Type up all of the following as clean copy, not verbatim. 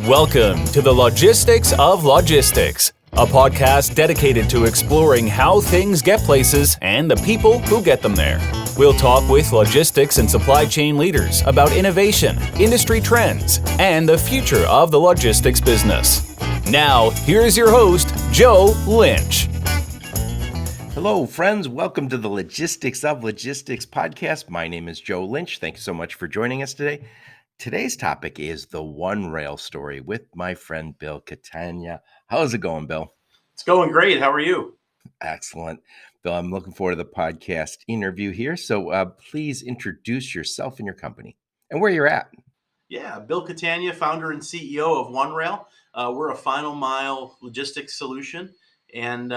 Welcome to the Logistics of Logistics, a podcast dedicated to exploring how things get places and the people who get them there. We'll talk with logistics and supply chain leaders about innovation, industry trends, and the future of the logistics business. Now, here's your host, Joe Lynch. Hello, friends. Welcome to the Logistics of Logistics podcast. My name is Joe Lynch. Thank you so much for joining us today. Today's topic is the OneRail story with my friend Bill Catania. How's it going, Bill? It's going great. How are you? Excellent. Bill, I'm looking forward to the podcast interview here. So please introduce yourself and your company and where you're at. Yeah, Bill Catania, founder and CEO of OneRail. We're a final mile logistics solution and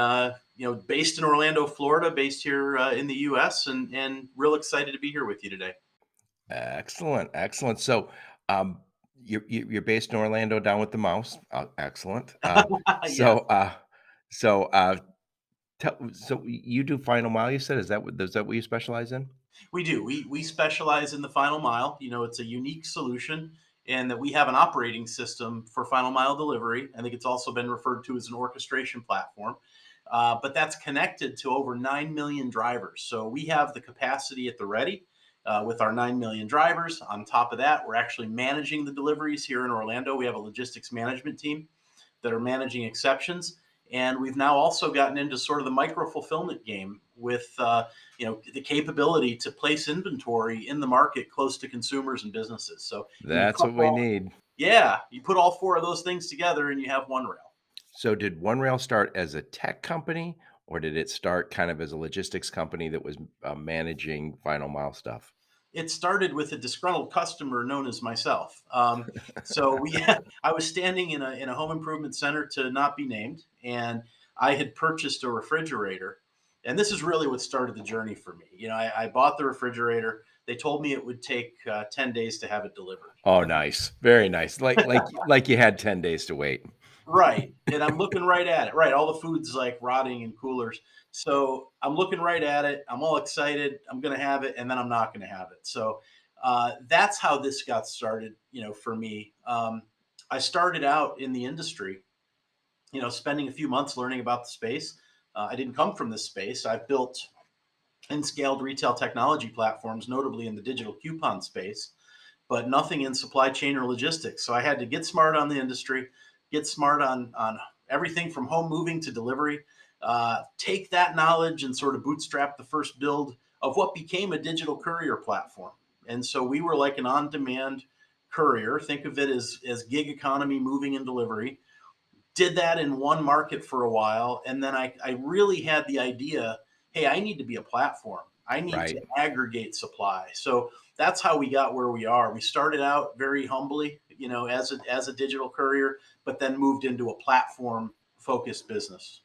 based in Orlando, Florida, based here in the US, and real excited to be here with you today. Excellent. So you're based in Orlando down with the mouse. Excellent. Yes. So you do final mile, you said? Is that what you specialize in? We do. We specialize in the final mile. You know, it's a unique solution and that we have an operating system for final mile delivery. I think it's also been referred to as an orchestration platform. But that's connected to over 9 million drivers. So we have the capacity at the ready with our 9 million drivers. On top of that, we're actually managing the deliveries here in Orlando. We have a logistics management team that are managing exceptions. And we've now also gotten into sort of the micro fulfillment game with the capability to place inventory in the market close to consumers and businesses. So that's what we need. Yeah, you put all four of those things together and you have OneRail. So did OneRail start as a tech company, or did it start kind of as a logistics company that was managing final mile stuff? It started with a disgruntled customer known as myself. I was standing in a home improvement center to not be named, and I had purchased a refrigerator. And this is really what started the journey for me. You know, I bought the refrigerator. They told me it would take 10 days to have it delivered. Oh, nice. Very nice. Like you had 10 days to wait. Right. And I'm looking right at it. Right. All the food's like rotting in coolers. So I'm looking right at it. I'm all excited. I'm going to have it. And then I'm not going to have it. So that's how this got started, for me. I started out in the industry, spending a few months learning about the space. I didn't come from this space. I've built and scaled retail technology platforms, notably in the digital coupon space, but nothing in supply chain or logistics. So I had to get smart on the industry, get smart on everything from home moving to delivery, take that knowledge and sort of bootstrap the first build of what became a digital courier platform. And so we were like an on-demand courier. Think of it as gig economy moving and delivery. Did that in one market for a while. And then I really had the idea, hey, I need to be a platform. I need to aggregate supply. So that's how we got where we are. We started out very humbly, as a digital courier, but then moved into a platform focused business.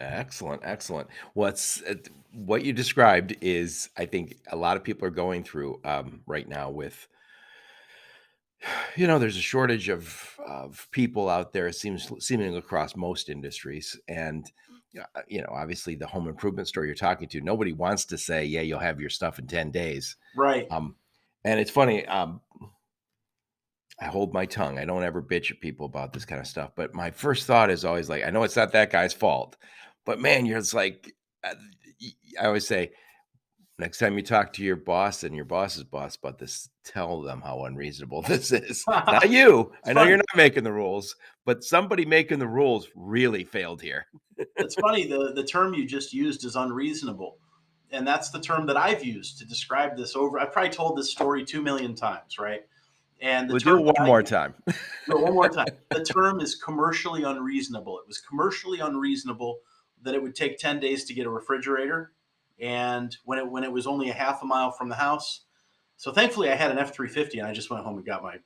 Excellent. What you described is, I think a lot of people are going through right now with, there's a shortage of people out there, it seemingly across most industries. And, obviously the home improvement store you're talking to, nobody wants to say, yeah, you'll have your stuff in 10 days. Right. And it's funny, I hold my tongue. I don't ever bitch at people about this kind of stuff. But my first thought is always like, I know it's not that guy's fault, but man, you're just like, I always say, next time you talk to your boss and your boss's boss about this, tell them how unreasonable this is. Not you. I know funny. You're not making the rules, but somebody making the rules really failed here. It's funny. The term you just used is unreasonable. And that's the term that I've used to describe this I've probably told this story 2 million times, right? And we'll do it one more time. No, one more time. The term is commercially unreasonable. It was commercially unreasonable that it would take 10 days to get a refrigerator. And when it was only a half a mile from the house. So thankfully I had an F-350 and I just went home and got my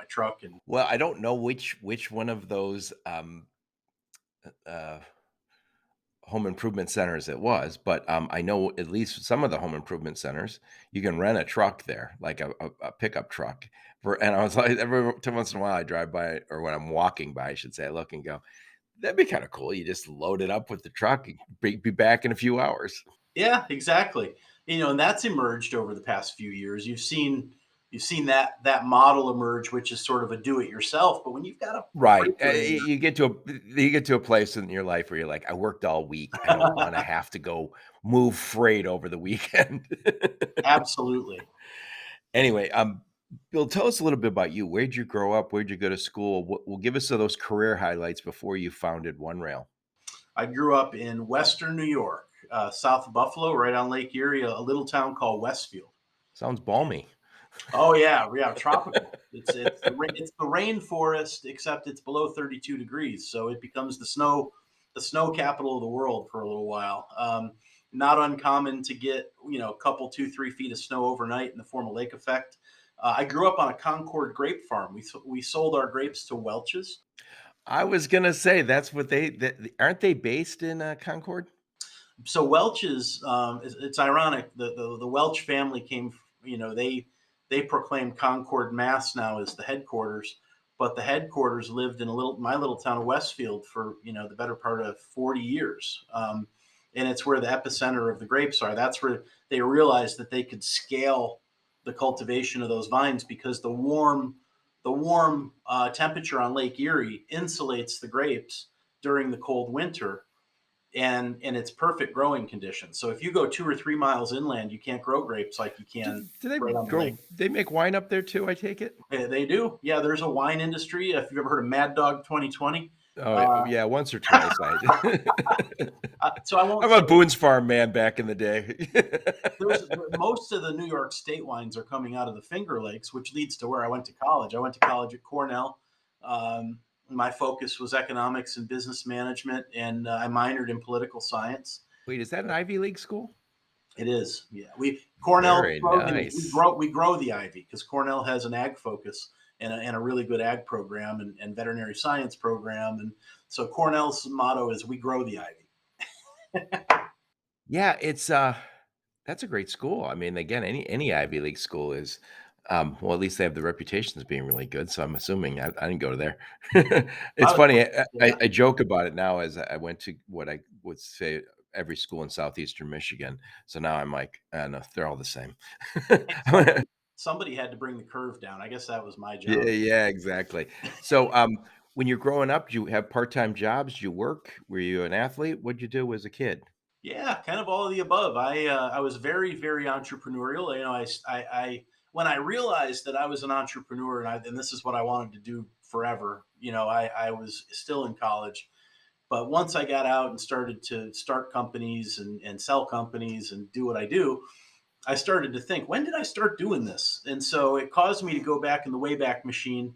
truck. And well, I don't know which one of those home improvement centers it was, but I know at least some of the home improvement centers, you can rent a truck there, like a pickup truck. And I was like, every once in a while I drive by, or when I'm walking by, I should say, I look and go, that'd be kind of cool. You just load it up with the truck and be back in a few hours. Yeah, exactly. And that's emerged over the past few years. You've seen you've seen that model emerge, which is sort of a do-it-yourself. But when you've got a Right. refrigerator, You get to a place in your life where you're like, I worked all week. I don't want to have to go move freight over the weekend. absolutely. Anyway, Bill, tell us a little bit about you. Where'd you grow up? Where'd you go to school? Well, give us those career highlights before you founded OneRail. I grew up in Western New York, south of Buffalo, right on Lake Erie, a little town called Westfield. Sounds balmy. Oh yeah, yeah, tropical. It's the rainforest, except it's below 32 degrees, so it becomes the snow capital of the world for a little while. Not uncommon to get a couple 2-3 feet of snow overnight in the form of lake effect. I grew up on a Concord grape farm. We sold our grapes to Welch's. I was gonna say that's what aren't they based in Concord? So Welch's, it's ironic. The Welch family came. They proclaim Concord, Mass. Now as the headquarters, but the headquarters lived in my little town of Westfield for the better part of 40 years, and it's where the epicenter of the grapes are. That's where they realized that they could scale the cultivation of those vines because the warm temperature on Lake Erie insulates the grapes during the cold winter, and it's perfect growing conditions. So if you go 2 or 3 miles inland, you can't grow grapes like you can Do they right on the lake. They make wine up there too, I take it? They do. Yeah, there's a wine industry. If you've ever heard of Mad Dog 2020, Oh uh, yeah, once or twice I so I How won't say about Boone's Farm Man back in the day? there's most of the New York State wines are coming out of the Finger Lakes, which leads to where I went to college. I went to college at Cornell. My focus was economics and business management, and I minored in political science. Wait, is that an Ivy League school? It is, yeah. Cornell Very slogan is nice. we grow the Ivy because Cornell has an ag focus and a really good ag program and veterinary science program, and so Cornell's motto is we grow the Ivy. Yeah, it's that's a great school. I mean, again, any Ivy League school is well, at least they have the reputation as being really good. So I'm assuming I didn't go there. It's I, funny. yeah, I joke about it now as I went to what I would say every school in southeastern Michigan. So now I'm like, no, they're all the same. somebody had to bring the curve down. I guess that was my Yeah, job. yeah, exactly. So, when you're growing up, do you have part-time jobs? Do you work? Were you an athlete? What'd you do as a kid? Yeah, kind of all of the above. I was very very entrepreneurial. When I realized that I was an entrepreneur and this is what I wanted to do forever. I was still in college. But once I got out and started to start companies and sell companies and do what I do, I started to think, when did I start doing this? And so it caused me to go back in the Wayback Machine,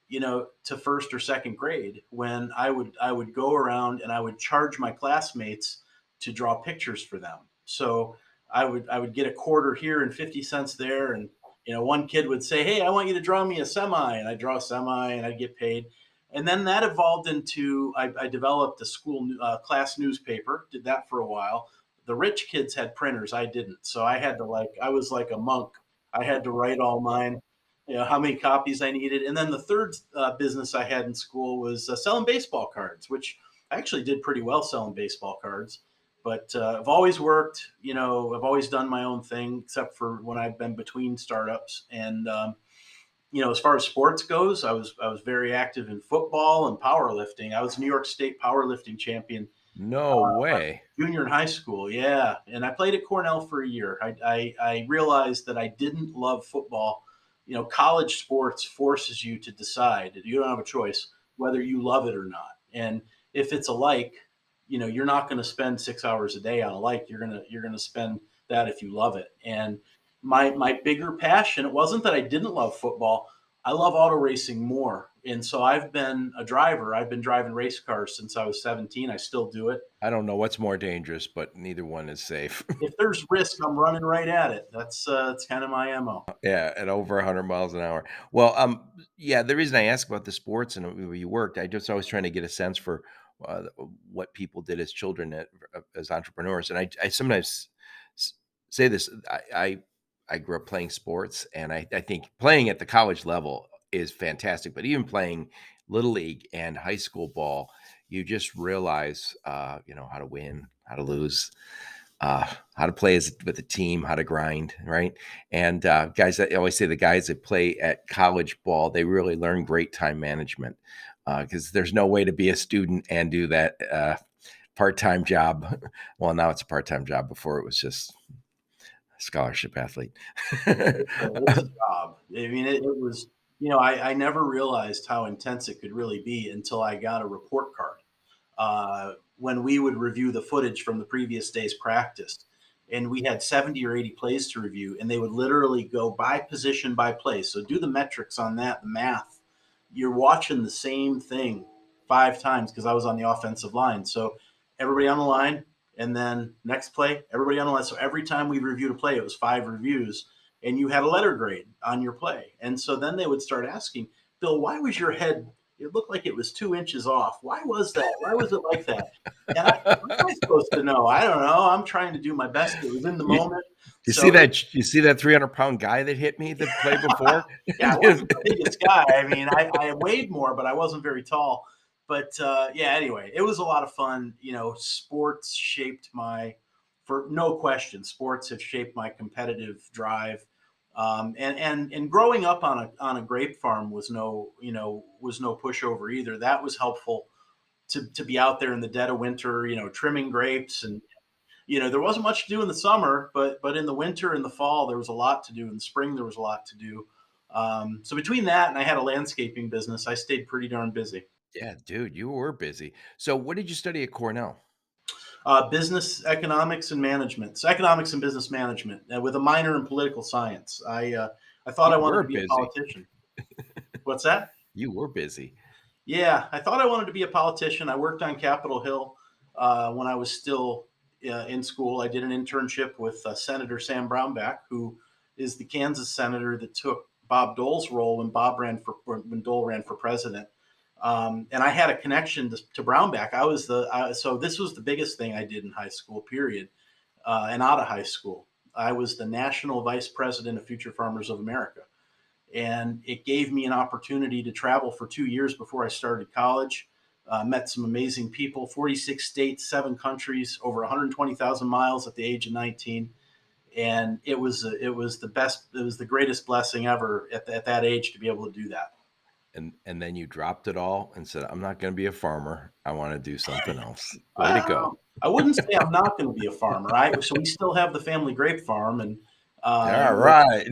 to first or second grade when I would go around and I would charge my classmates to draw pictures for them. So I would get a quarter here and 50 cents there, and one kid would say, "Hey, I want you to draw me a semi," and I draw a semi and I'd get paid. And then that evolved into I developed a school class newspaper. Did that for a while. The rich kids had printers, I didn't, so I was like a monk. I had to write all mine, how many copies I needed. And then the third business I had in school was selling baseball cards, which I actually did pretty well selling baseball cards. But I've always worked, I've always done my own thing, except for when I've been between startups. And as far as sports goes, I was very active in football and powerlifting. I was New York State powerlifting champion No way. junior in high school. Yeah, and I played at Cornell for a year. I realized that I didn't love football. College sports forces you to decide. You don't have a choice whether you love it or not. And if it's a like, you're not going to spend 6 hours a day on a like. You're gonna spend that if you love it. And my bigger passion, it wasn't that I didn't love football. I love auto racing more. And so I've been a driver. I've been driving race cars since I was 17. I still do it. I don't know what's more dangerous, but neither one is safe. If there's risk, I'm running right at it. That's kind of my MO. Yeah, at over 100 miles an hour. Well, yeah, the reason I ask about the sports and where you worked, I just always trying to get a sense for what people did as children as entrepreneurs. And I sometimes say this, I grew up playing sports, and I think playing at the college level is fantastic, but even playing little league and high school ball, you just realize, how to win, how to lose. how to play with a team, how to grind, right? And guys, I always say the guys that play at college ball, they really learn great time management because there's no way to be a student and do that part-time job. Well, now it's a part-time job. Before it was just a scholarship athlete. It's a job. I mean, it was, I never realized how intense it could really be until I got a report card. When we would review the footage from the previous day's practice, and we had 70 or 80 plays to review, and they would literally go by position by play. So do the metrics on that, the math. You're watching the same thing 5 times because I was on the offensive line. So everybody on the line, and then next play, everybody on the line. So every time we reviewed a play, it was 5 reviews, and you had a letter grade on your play. And so then they would start asking, Bill, why was your head? It looked like it was 2 inches off. Why was that? Why was it like that? And I'm not supposed to know. I don't know. I'm trying to do my best. It was in the moment. You So see that? You see that 300-pound guy that hit me the play before? yeah, I wasn't the biggest guy. I mean, I weighed more, but I wasn't very tall. But yeah, anyway, it was a lot of fun. Sports shaped for no question, sports have shaped my competitive drive. And growing up on a grape farm was no pushover either. That was helpful to be out there in the dead of winter, trimming grapes. And there wasn't much to do in the summer, but in the winter and the fall there was a lot to do. In the spring there was a lot to do. So between that and I had a landscaping business, I stayed pretty darn busy. Yeah, dude, you were busy. So what did you study at Cornell? Business economics and management, so economics and business management, with a minor in political science. I thought I You wanted were to be a busy. politician. What's that? You were busy. Yeah, I thought I wanted to be a politician. I worked on Capitol Hill when I was still in school. I did an internship with Senator Sam Brownback, who is the Kansas senator that took Bob Dole's role when Dole ran for president. And I had a connection to Brownback. So this was the biggest thing I did in high school, period, and out of high school. I was the national vice president of Future Farmers of America. And it gave me an opportunity to travel for 2 years before I started college. Met some amazing people, 46 states, 7 countries, over 120,000 miles at the age of 19. And it was the best, it was the greatest blessing ever at that age to be able to do that. And then you dropped it all and said, I'm not going to be a farmer. I want to do something else. Way to go. I wouldn't say I'm not going to be a farmer. So we still have the family grape farm, and All right.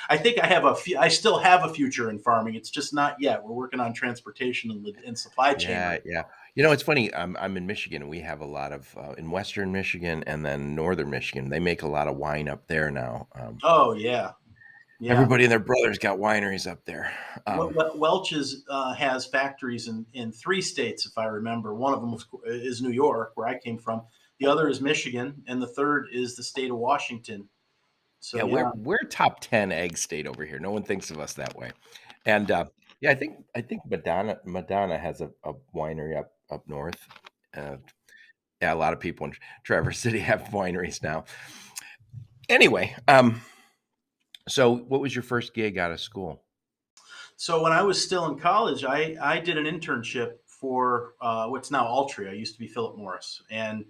I think I still have a future in farming. It's just not yet. We're working on transportation and supply chain. Yeah, yeah. It's funny. I'm in Michigan, and we have a lot of in Western Michigan and then Northern Michigan. They make a lot of wine up there now. Oh yeah, yeah. Everybody and their brothers got wineries up there. Welch's has factories in 3 states, if I remember. One of them is New York, where I came from. The other is Michigan, and the third is the state of Washington. So yeah, we're top 10 egg state over here. No one thinks of us that way. And yeah, I think Madonna has a winery up north. Yeah, a lot of people in Traverse City have wineries now. Anyway, so what was your first gig out of school? So when I was still in college, I did an internship for what's now Altria. I used to be Philip Morris, and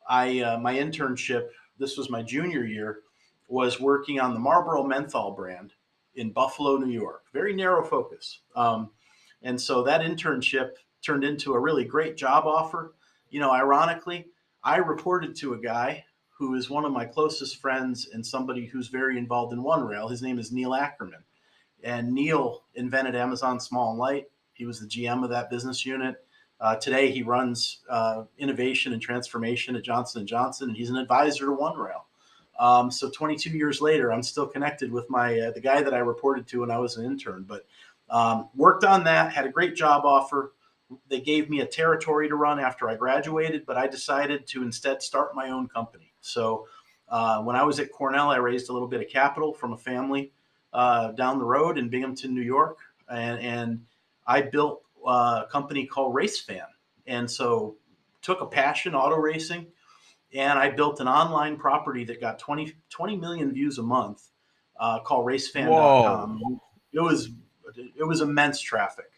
my internship, this was my junior year, was working on the Marlboro menthol brand in Buffalo, New York. Very narrow focus. And so that internship turned into a really great job offer. Ironically, I reported to a guy who is one of my closest friends and somebody who's very involved in OneRail. His name is Neil Ackerman. And Neil invented Amazon Small and Light. He was the GM of that business unit. Today, he runs innovation and transformation at Johnson & Johnson, and he's an advisor to OneRail. So 22 years later, I'm still connected with the guy that I reported to when I was an intern. But worked on that, had a great job offer. They gave me a territory to run after I graduated, but I decided to instead start my own company. So when I was at Cornell, I raised a little bit of capital from a family down the road in Binghamton, New York, and I built a company called RaceFan. And so took a passion, auto racing, and I built an online property that got 20 million views a month called racefan.com. Whoa. It was immense traffic.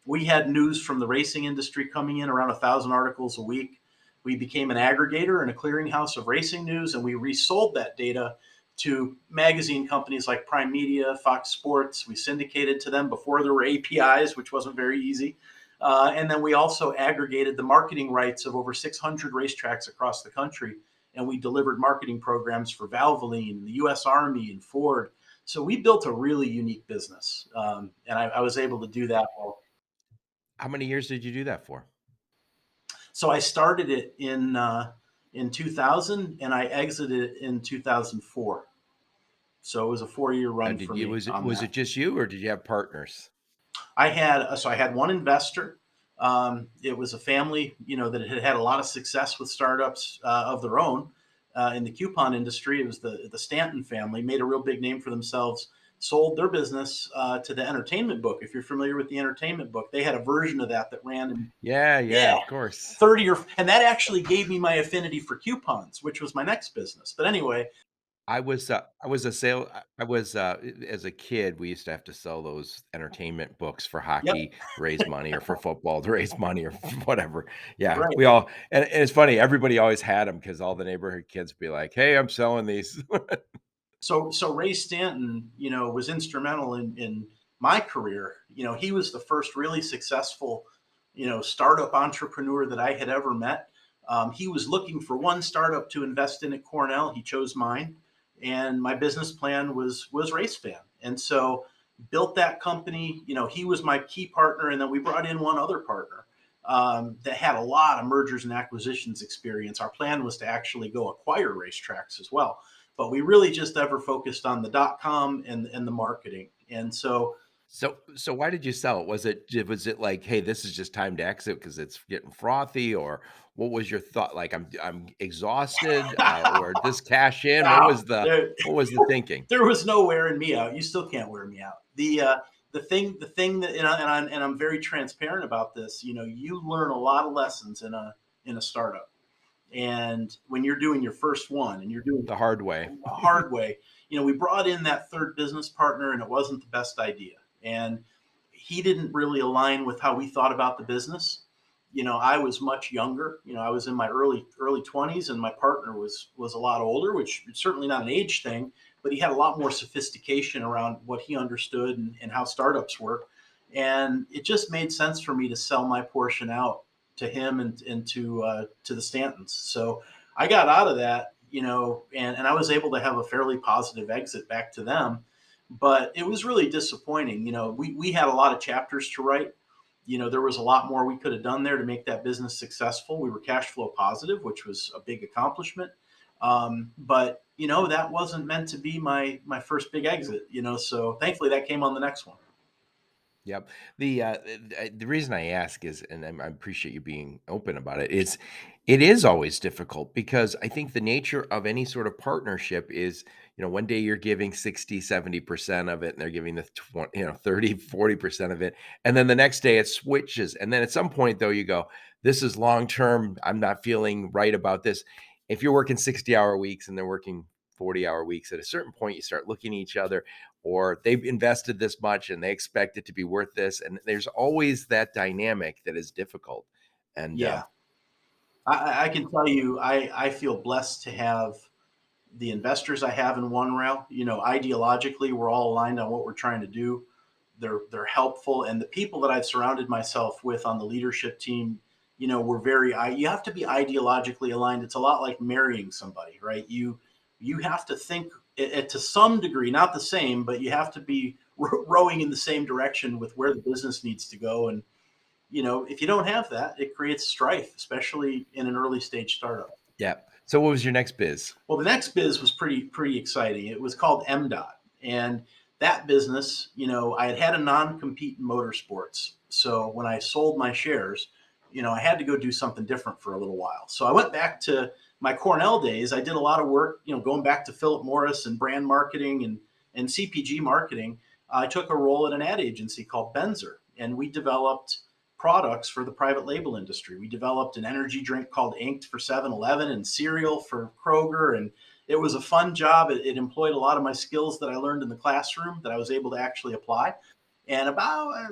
We had news from the racing industry coming in, around 1,000 articles a week. We became an aggregator and a clearinghouse of racing news, and we resold that data to magazine companies like Prime Media, Fox Sports. We syndicated to them before there were APIs, which wasn't very easy. And then we also aggregated the marketing rights of over 600 racetracks across the country. And we delivered marketing programs for Valvoline, the US Army, and Ford. So we built a really unique business. And I was able to do that. How many years did you do that for? So I started it in 2000 and I exited it in 2004. So it was a 4-year run for me. Was it just you, or did you have partners? I had one investor. It was a family, that had had a lot of success with startups of their own in the coupon industry. It was the Stanton family, made a real big name for themselves, sold their business to the Entertainment Book. If you're familiar with the Entertainment Book, they had a version of that ran in, yeah, of course, 30 and that actually gave me my affinity for coupons, which was my next business. But anyway, as a kid, we used to have to sell those entertainment books for yep, hockey to raise money, or for football to raise money, or whatever. Yeah, right. we all, and it's funny, everybody always had them because all the neighborhood kids would be like, "Hey, I'm selling these." So Ray Stanton, was instrumental in my career. He was the first really successful, startup entrepreneur that I had ever met. He was looking for one startup to invest in at Cornell. He chose mine, and my business plan was Race Fan. And so built that company. He was my key partner, and then we brought in one other partner that had a lot of mergers and acquisitions experience. Our plan was to actually go acquire racetracks as well, but we really just ever focused on the .com and the marketing. And so So why did you sell it? Was it like, "Hey, this is just time to exit because it's getting frothy," or what was your thought? Like, I'm exhausted, or just cash in? What wow, was the thinking? there was no wearing me out. You still can't wear me out. The thing that, and I'm very transparent about this. You learn a lot of lessons in a startup, and when you're doing your first one, and you're doing The hard way. a hard way. We brought in that third business partner, and it wasn't the best idea. And he didn't really align with how we thought about the business. I was much younger. I was in my early 20s, and my partner was a lot older, which is certainly not an age thing, but he had a lot more sophistication around what he understood and how startups work. And it just made sense for me to sell my portion out to him and to the Stantons. So I got out of that, and I was able to have a fairly positive exit back to them. But it was really disappointing. We had a lot of chapters to write. There was a lot more we could have done there to make that business successful. We were cash flow positive, which was a big accomplishment. But that wasn't meant to be my first big exit. So thankfully that came on the next one. Yep. The reason I ask is, and I appreciate you being open about it, is it is always difficult because I think the nature of any sort of partnership is, one day you're giving 60, 70% of it, and they're giving the 20, 30, 40% of it. And then the next day it switches. And then at some point though, you go, this is long-term. I'm not feeling right about this. If you're working 60-hour weeks and they're working 40-hour weeks, at a certain point, you start looking at each other, or they've invested this much and they expect it to be worth this. And there's always that dynamic that is difficult. And Yeah, I can tell you, I feel blessed to have the investors I have in OneRail. Ideologically, we're all aligned on what we're trying to do. They're helpful, and the people that I've surrounded myself with on the leadership team, we're very. You have to be ideologically aligned. It's a lot like marrying somebody, right? You have to think it to some degree, not the same, but you have to be rowing in the same direction with where the business needs to go. And if you don't have that, it creates strife, especially in an early stage startup. yeah. So what was your next biz? Well, the next biz was pretty exciting. It was called MDOT, and that business, I had a non-compete in motorsports. So when I sold my shares, I had to go do something different for a little while. So I went back to my Cornell days. I did a lot of work, going back to Philip Morris and brand marketing and CPG marketing. I took a role at an ad agency called Benzer, and we developed products for the private label industry. We developed an energy drink called Inked for 7-Eleven and cereal for Kroger. And it was a fun job. It employed a lot of my skills that I learned in the classroom that I was able to actually apply. And it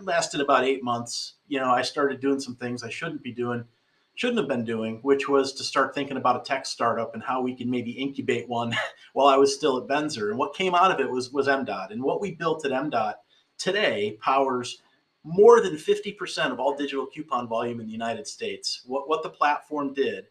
lasted about 8 months. I started doing some things I shouldn't be doing. shouldn't have been doing, which was to start thinking about a tech startup and how we could maybe incubate one while I was still at Benzer. And what came out of it was MDOT. And what we built at MDOT today powers more than 50% of all digital coupon volume in the United States. What the platform did,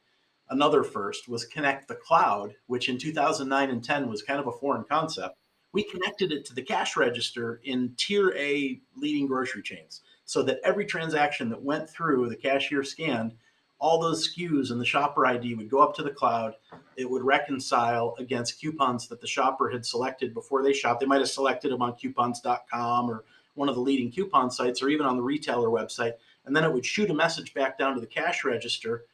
another first, was connect the cloud, which in 2009 and 10 was kind of a foreign concept. We connected it to the cash register in tier A leading grocery chains, so that every transaction that went through the cashier scanned, all those SKUs and the shopper ID would go up to the cloud. It would reconcile against coupons that the shopper had selected before they shopped. They might have selected them on coupons.com or one of the leading coupon sites, or even on the retailer website. And then it would shoot a message back down to the cash register,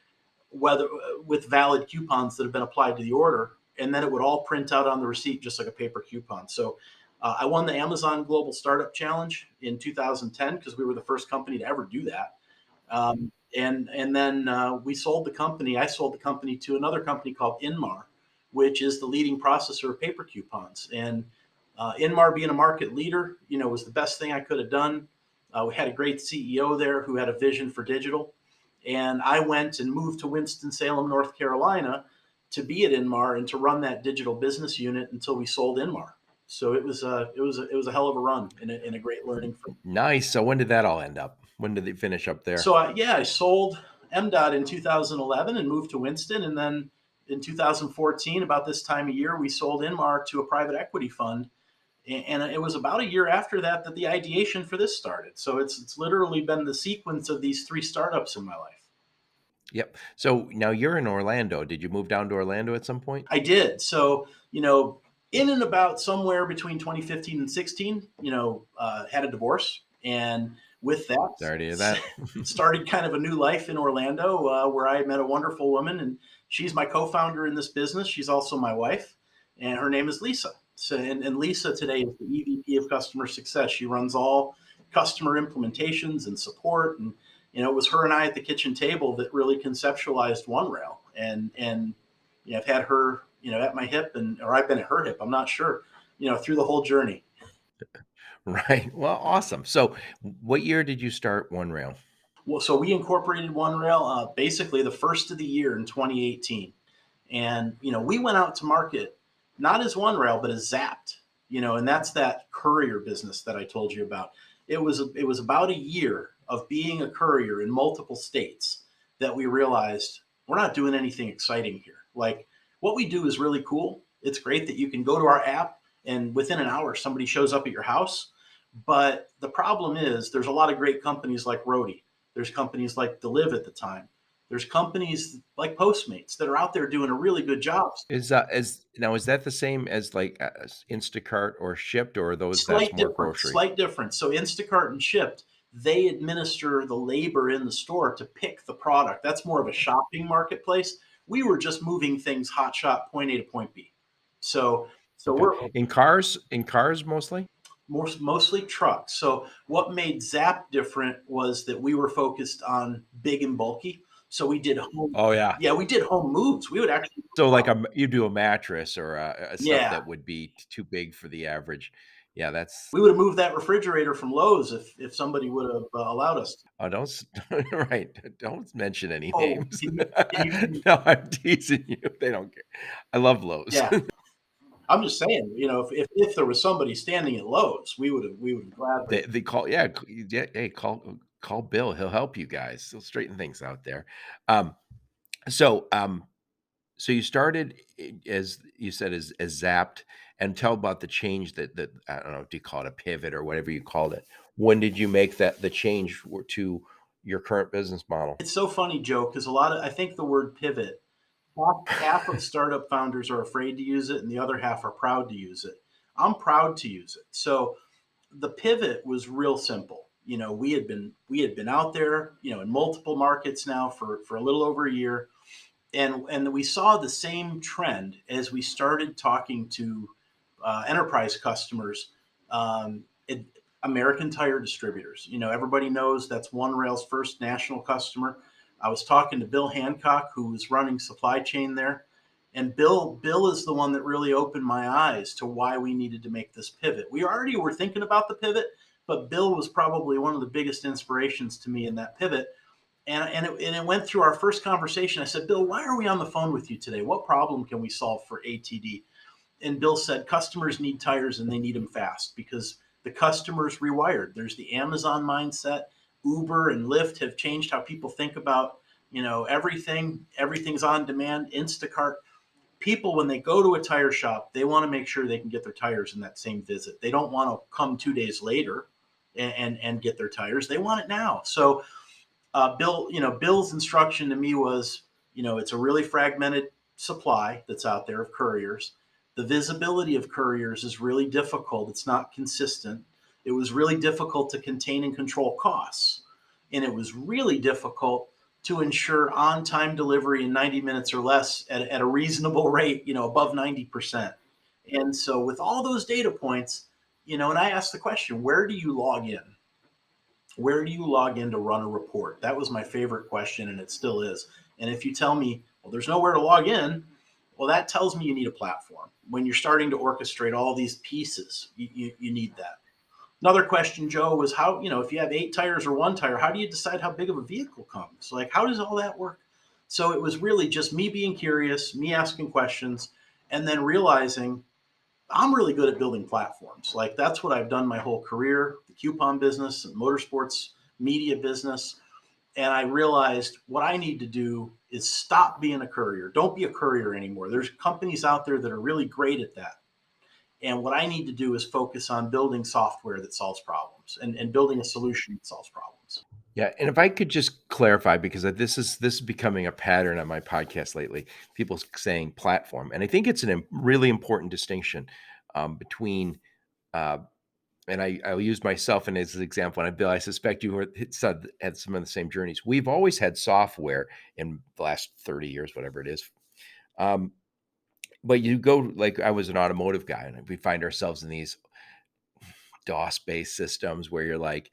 whether with valid coupons that have been applied to the order. And then it would all print out on the receipt just like a paper coupon. So I won the Amazon Global Startup Challenge in 2010 because we were the first company to ever do that. And then we sold the company. I sold the company to another company called Inmar, which is the leading processor of paper coupons. And Inmar, being a market leader, was the best thing I could have done. We had a great CEO there who had a vision for digital. And I went and moved to Winston-Salem, North Carolina, to be at Inmar and to run that digital business unit until we sold Inmar. So it was a hell of a run and a great learning for me. Nice. So when did that all end up? When did they finish up there? So I sold MDOT in 2011 and moved to Winston. And then in 2014, about this time of year, we sold Inmar to a private equity fund. And it was about a year after that that the ideation for this started. So it's literally been the sequence of these 3 startups in my life. Yep. So now you're in Orlando. Did you move down to Orlando at some point? I did. So, in and about somewhere between 2015 and 16, had a divorce. And with that, Sorry to hear that. started kind of a new life in Orlando, where I met a wonderful woman, and she's my co-founder in this business. She's also my wife, and her name is Lisa. So, and Lisa today is the EVP of customer success. She runs all customer implementations and support. And, it was her and I at the kitchen table that really conceptualized OneRail. And I've had her, at my hip, or I've been at her hip, I'm not sure, through the whole journey. Right. Well, awesome. So what year did you start OneRail? Well, so we incorporated OneRail basically the first of the year in 2018. And, we went out to market not as OneRail, but as Zapped, and that's that courier business that I told you about. It was about a year of being a courier in multiple states that we realized we're not doing anything exciting here. Like, what we do is really cool. It's great that you can go to our app and within an hour somebody shows up at your house. But the problem is there's a lot of great companies like Roadie. There's companies like Deliv at the time. There's companies like Postmates that are out there doing a really good job. Is that the same as like Instacart or Shipt, or that's more grocery? Slight difference. So Instacart and Shipt, they administer the labor in the store to pick the product. That's more of a shopping marketplace. We were just moving things hot shot point A to point B. So we're in cars mostly. Mostly trucks. So what made Zap different was that we were focused on big and bulky. So we did home. Oh yeah. Yeah, we did home moves. We would actually. So like you do a mattress or a stuff that would be too big for the average. Yeah, we would have moved that refrigerator from Lowe's if somebody would have allowed us to. Oh, don't mention any names. Can you, no, I'm teasing you. They don't care. I love Lowe's. Yeah. I'm just saying, if there was somebody standing at Lowe's, we would have gladly. They call, yeah. Hey, call Bill. He'll help you guys. He'll straighten things out there. So you started, as you said, as Zapped, and tell about the change that I don't know, do you call it a pivot or whatever you called it? When did you make the change to your current business model? It's so funny, Joe, because I think the word pivot, half of startup founders are afraid to use it and the other half are proud to use it. I'm proud to use it. So the pivot was real simple. We had been out there, in multiple markets now for a little over a year. And we saw the same trend as we started talking to enterprise customers, American Tire distributors. Everybody knows that's OneRail's first national customer. I was talking to Bill Hancock, who was running supply chain there. And Bill is the one that really opened my eyes to why we needed to make this pivot. We already were thinking about the pivot, but Bill was probably one of the biggest inspirations to me in that pivot. And it went through our first conversation. I said, Bill, why are we on the phone with you today? What problem can we solve for ATD? And Bill said, customers need tires and they need them fast because the customer's rewired. There's the Amazon mindset. Uber and Lyft have changed how people think about, everything. Everything's on demand. Instacart. People, when they go to a tire shop, they want to make sure they can get their tires in that same visit. They don't want to come 2 days later and get their tires. They want it now. So Bill's instruction to me was, it's a really fragmented supply that's out there of couriers. The visibility of couriers is really difficult. It's not consistent. It was really difficult to contain and control costs. And it was really difficult to ensure on-time delivery in 90 minutes or less at a reasonable rate, above 90%. And so with all those data points, and I asked the question, where do you log in? Where do you log in to run a report? That was my favorite question, and it still is. And if you tell me, well, there's nowhere to log in, well, that tells me you need a platform. When you're starting to orchestrate all these pieces, you need that. Another question, Joe, was how, if you have 8 tires or 1 tire, how do you decide how big of a vehicle comes? Like, how does all that work? So it was really just me being curious, me asking questions, and then realizing I'm really good at building platforms. Like that's what I've done my whole career, the coupon business and motorsports media business. And I realized what I need to do is stop being a courier. Don't be a courier anymore. There's companies out there that are really great at that. And what I need to do is focus on building software that solves problems and building a solution that solves problems. Yeah, and if I could just clarify, because this is becoming a pattern on my podcast lately, people saying platform, and I think it's a really important distinction between. And I'll use myself as an example. And Bill, I suspect you had some of the same journeys. We've always had software in the last 30 years, whatever it is. But you go, like I was an automotive guy, and we find ourselves in these DOS-based systems where you're like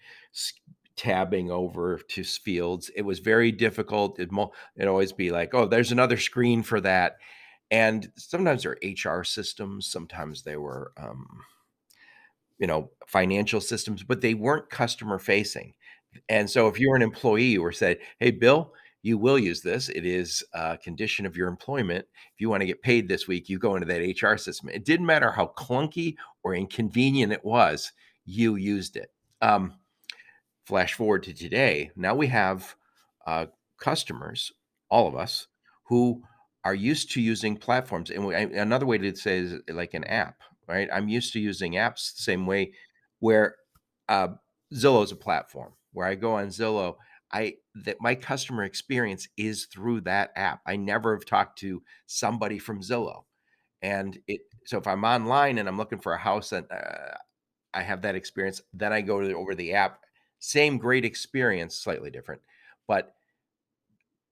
tabbing over to fields. It was very difficult. It'd always be like, oh, there's another screen for that. And sometimes they're HR systems. Sometimes they were, financial systems, but they weren't customer facing. And so if you're an employee, you were said, hey, Bill, you will use this. It is a condition of your employment. If you want to get paid this week, you go into that HR system. It didn't matter how clunky or inconvenient it was, you used it. Flash forward to today. Now we have customers, all of us, who are used to using platforms. And another way to say is like an app, right? I'm used to using apps the same way where Zillow is a platform where I go on Zillow. That my customer experience is through that app. I never have talked to somebody from Zillow. And so if I'm online and I'm looking for a house and I have that experience, then I go over the app. Same great experience, slightly different. But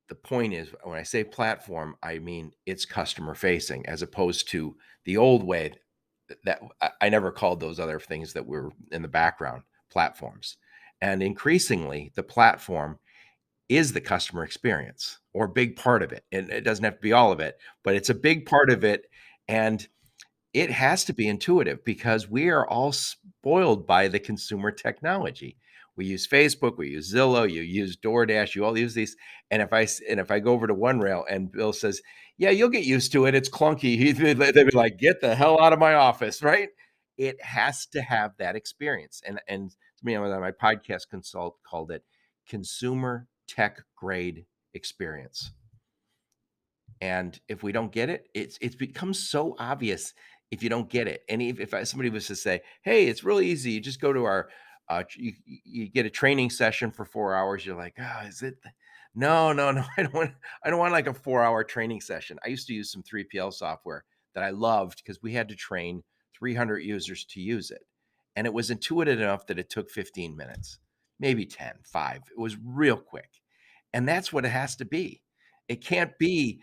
the point is, when I say platform, I mean it's customer facing as opposed to the old way that I never called those other things that were in the background platforms. And increasingly, the platform is the customer experience or a big part of it. And it doesn't have to be all of it, but it's a big part of it. And it has to be intuitive because we are all spoiled by the consumer technology. We use Facebook, we use Zillow, you use DoorDash, you all use these. And if I go over to OneRail and Bill says, "Yeah, you'll get used to it. It's clunky," they'd be like, "Get the hell out of my office!" Right? It has to have that experience. And to me, my podcast consult called it consumer tech grade experience. And if we don't get it, it's becomes so obvious if you don't get it. And if somebody was to say, "Hey, it's really easy. You just go to our, you get a training session for 4 hours," you're like, "Oh, is it?" No, no, no. I don't want like a 4-hour training session. I used to use some 3PL software that I loved because we had to train 300 users to use it, and it was intuitive enough that it took 15 minutes, maybe 10, 5. It was real quick, and that's what it has to be. It can't be.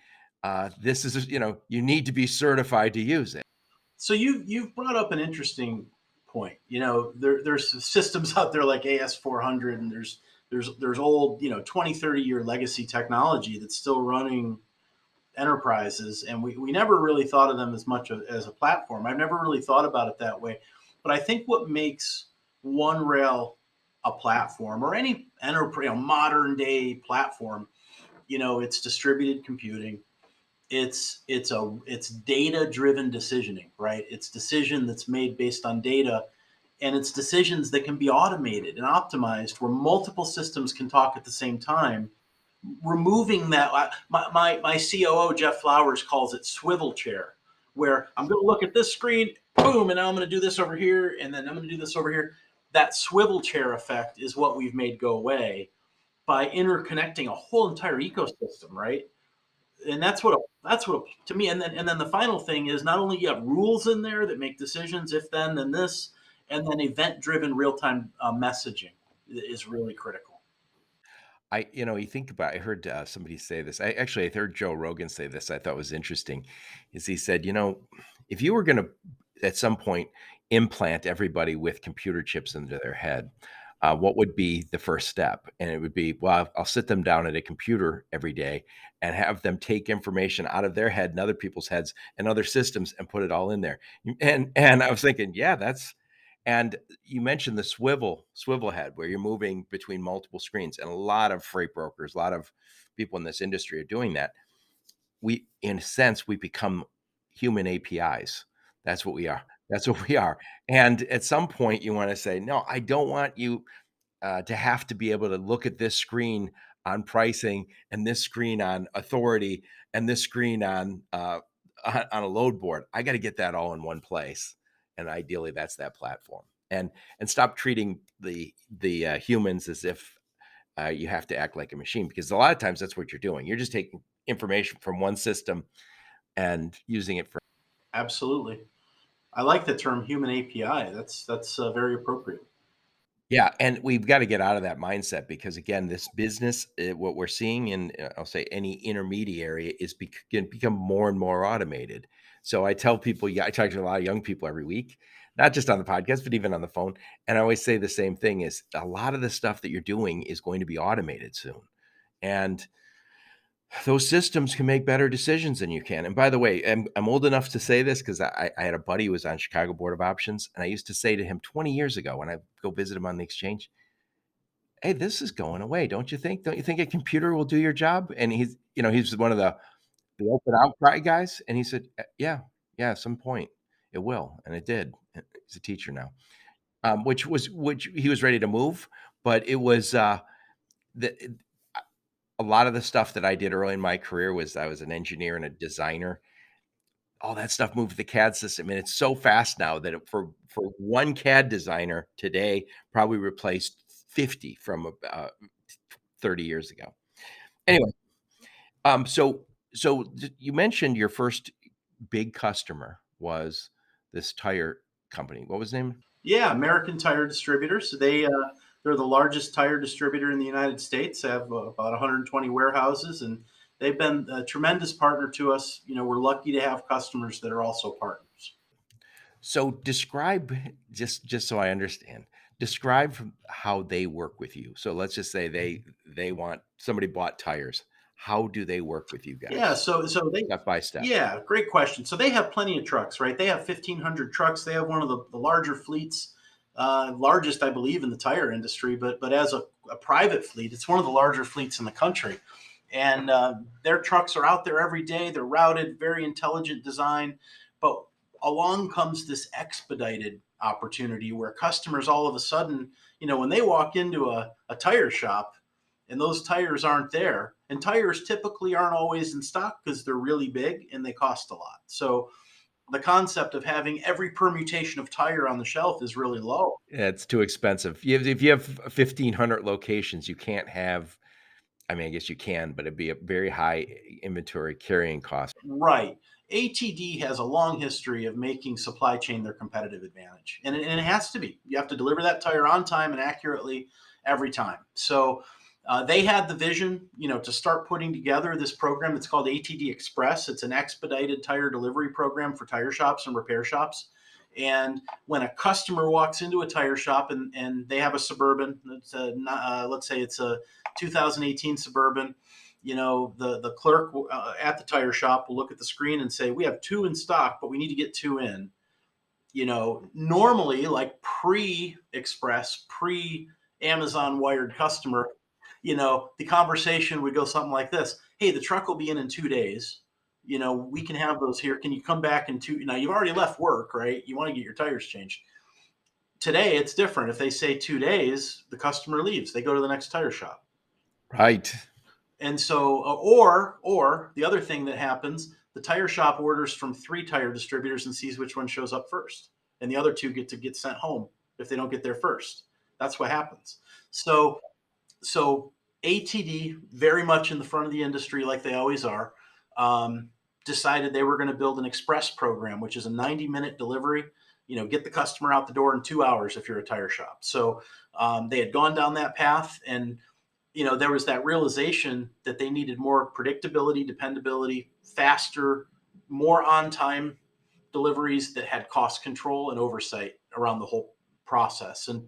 This is, you need to be certified to use it. So you've brought up an interesting point. There's systems out there like AS400, and there's old 20, 30-year legacy technology that's still running enterprises, and we never really thought of them as much as a platform. I've never really thought about it that way, but I think what makes OneRail a platform or any enterprise, modern day platform, it's distributed computing. It's data driven decisioning, right? It's decision that's made based on data, and it's decisions that can be automated and optimized where multiple systems can talk at the same time, removing that. My COO Jeff Flowers calls it swivel chair, where I'm going to look at this screen, boom, and now I'm going to do this over here, and then I'm going to do this over here. That swivel chair effect is what we've made go away by interconnecting a whole entire ecosystem, right? And that's what to me. And then the final thing is, not only you have rules in there that make decisions, if then this, and then event driven real time messaging is really critical. You think about, I heard somebody say this. I heard Joe Rogan say this. I thought was interesting. Is he said, if you were going to at some point implant everybody with computer chips into their head, what would be the first step? And it would be, well, I'll sit them down at a computer every day and have them take information out of their head and other people's heads and other systems and put it all in there. And I was thinking, yeah, and you mentioned the swivel head where you're moving between multiple screens, and a lot of freight brokers, a lot of people in this industry are doing that. In a sense, we become human APIs. That's what we are. That's what we are. And at some point, you want to say, no, I don't want you to have to be able to look at this screen on pricing and this screen on authority and this screen on a load board. I got to get that all in one place, and ideally, that's that platform. And stop treating the humans as if you have to act like a machine, because a lot of times that's what you're doing. You're just taking information from one system and using it for. Absolutely. I like the term human API. That's very appropriate. Yeah, and we've got to get out of that mindset, because again, this business, what we're seeing in, I'll say, any intermediary is going to become more and more automated. So I tell people, I talk to a lot of young people every week, not just on the podcast, but even on the phone. And I always say the same thing: is a lot of the stuff that you're doing is going to be automated soon. And those systems can make better decisions than you can. And by the way, I'm old enough to say this because I had a buddy who was on Chicago Board of Options, and I used to say to him 20 years ago when I go visit him on the exchange, "Hey, this is going away, don't you think? Don't you think a computer will do your job?" And he's one of the open outcry guys, and he said, "Yeah, yeah, at some point it will," and it did. He's a teacher now, which he was ready to move, but it was the a lot of the stuff that I did early in my career was I was an engineer and a designer. All that stuff moved to the CAD system, and it's so fast now that for one CAD designer today probably replaced 50 from 30 years ago. Anyway, so you mentioned your first big customer was this tire company. What was the name? Yeah, American Tire Distributors. They're the largest tire distributor in the United States. They have about 120 warehouses, and they've been a tremendous partner to us. We're lucky to have customers that are also partners. So describe, just so I understand, describe how they work with you. So let's just say they want, somebody bought tires. How do they work with you Yeah, guys? so they Step by step. yeah, great question. So they have plenty of trucks, right? They have 1,500 trucks. They have one of the larger fleets, largest, I believe, in the tire industry. But as a private fleet, it's one of the larger fleets in the country. And their trucks are out there every day. They're routed, very intelligent design. But along comes this expedited opportunity where customers all of a sudden, when they walk into a tire shop, and those tires aren't there. And tires typically aren't always in stock because they're really big and they cost a lot. So the concept of having every permutation of tire on the shelf is really low. Yeah, it's too expensive. If you have 1,500 locations, you can't have, I mean, I guess you can, but it'd be a very high inventory carrying cost. Right. ATD has a long history of making supply chain their competitive advantage. And it has to be. You have to deliver that tire on time and accurately every time. So they had the vision, to start putting together this program. It's called ATD Express. It's an expedited tire delivery program for tire shops and repair shops. And when a customer walks into a tire shop and they have a Suburban, let's say it's a 2018 Suburban, the clerk at the tire shop will look at the screen and say, "We have two in stock, but we need to get two in." Normally, like pre-Express, pre Amazon wired customer, the conversation would go something like this. Hey, the truck will be in 2 days. We can have those here. Can you come back in 2? Now, you've already left work, right? You want to get your tires changed. Today, it's different. If they say 2 days, the customer leaves. They go to the next tire shop. Right. And so, or the other thing that happens, the tire shop orders from 3 tire distributors and sees which one shows up first. And the other 2 get sent home if they don't get there first. That's what happens. So ATD, very much in the front of the industry like they always are, decided they were going to build an express program, which is a 90-minute delivery. Get the customer out the door in 2 hours if you're a tire shop. So they had gone down that path, and there was that realization that they needed more predictability, dependability, faster, more on-time deliveries that had cost control and oversight around the whole process. And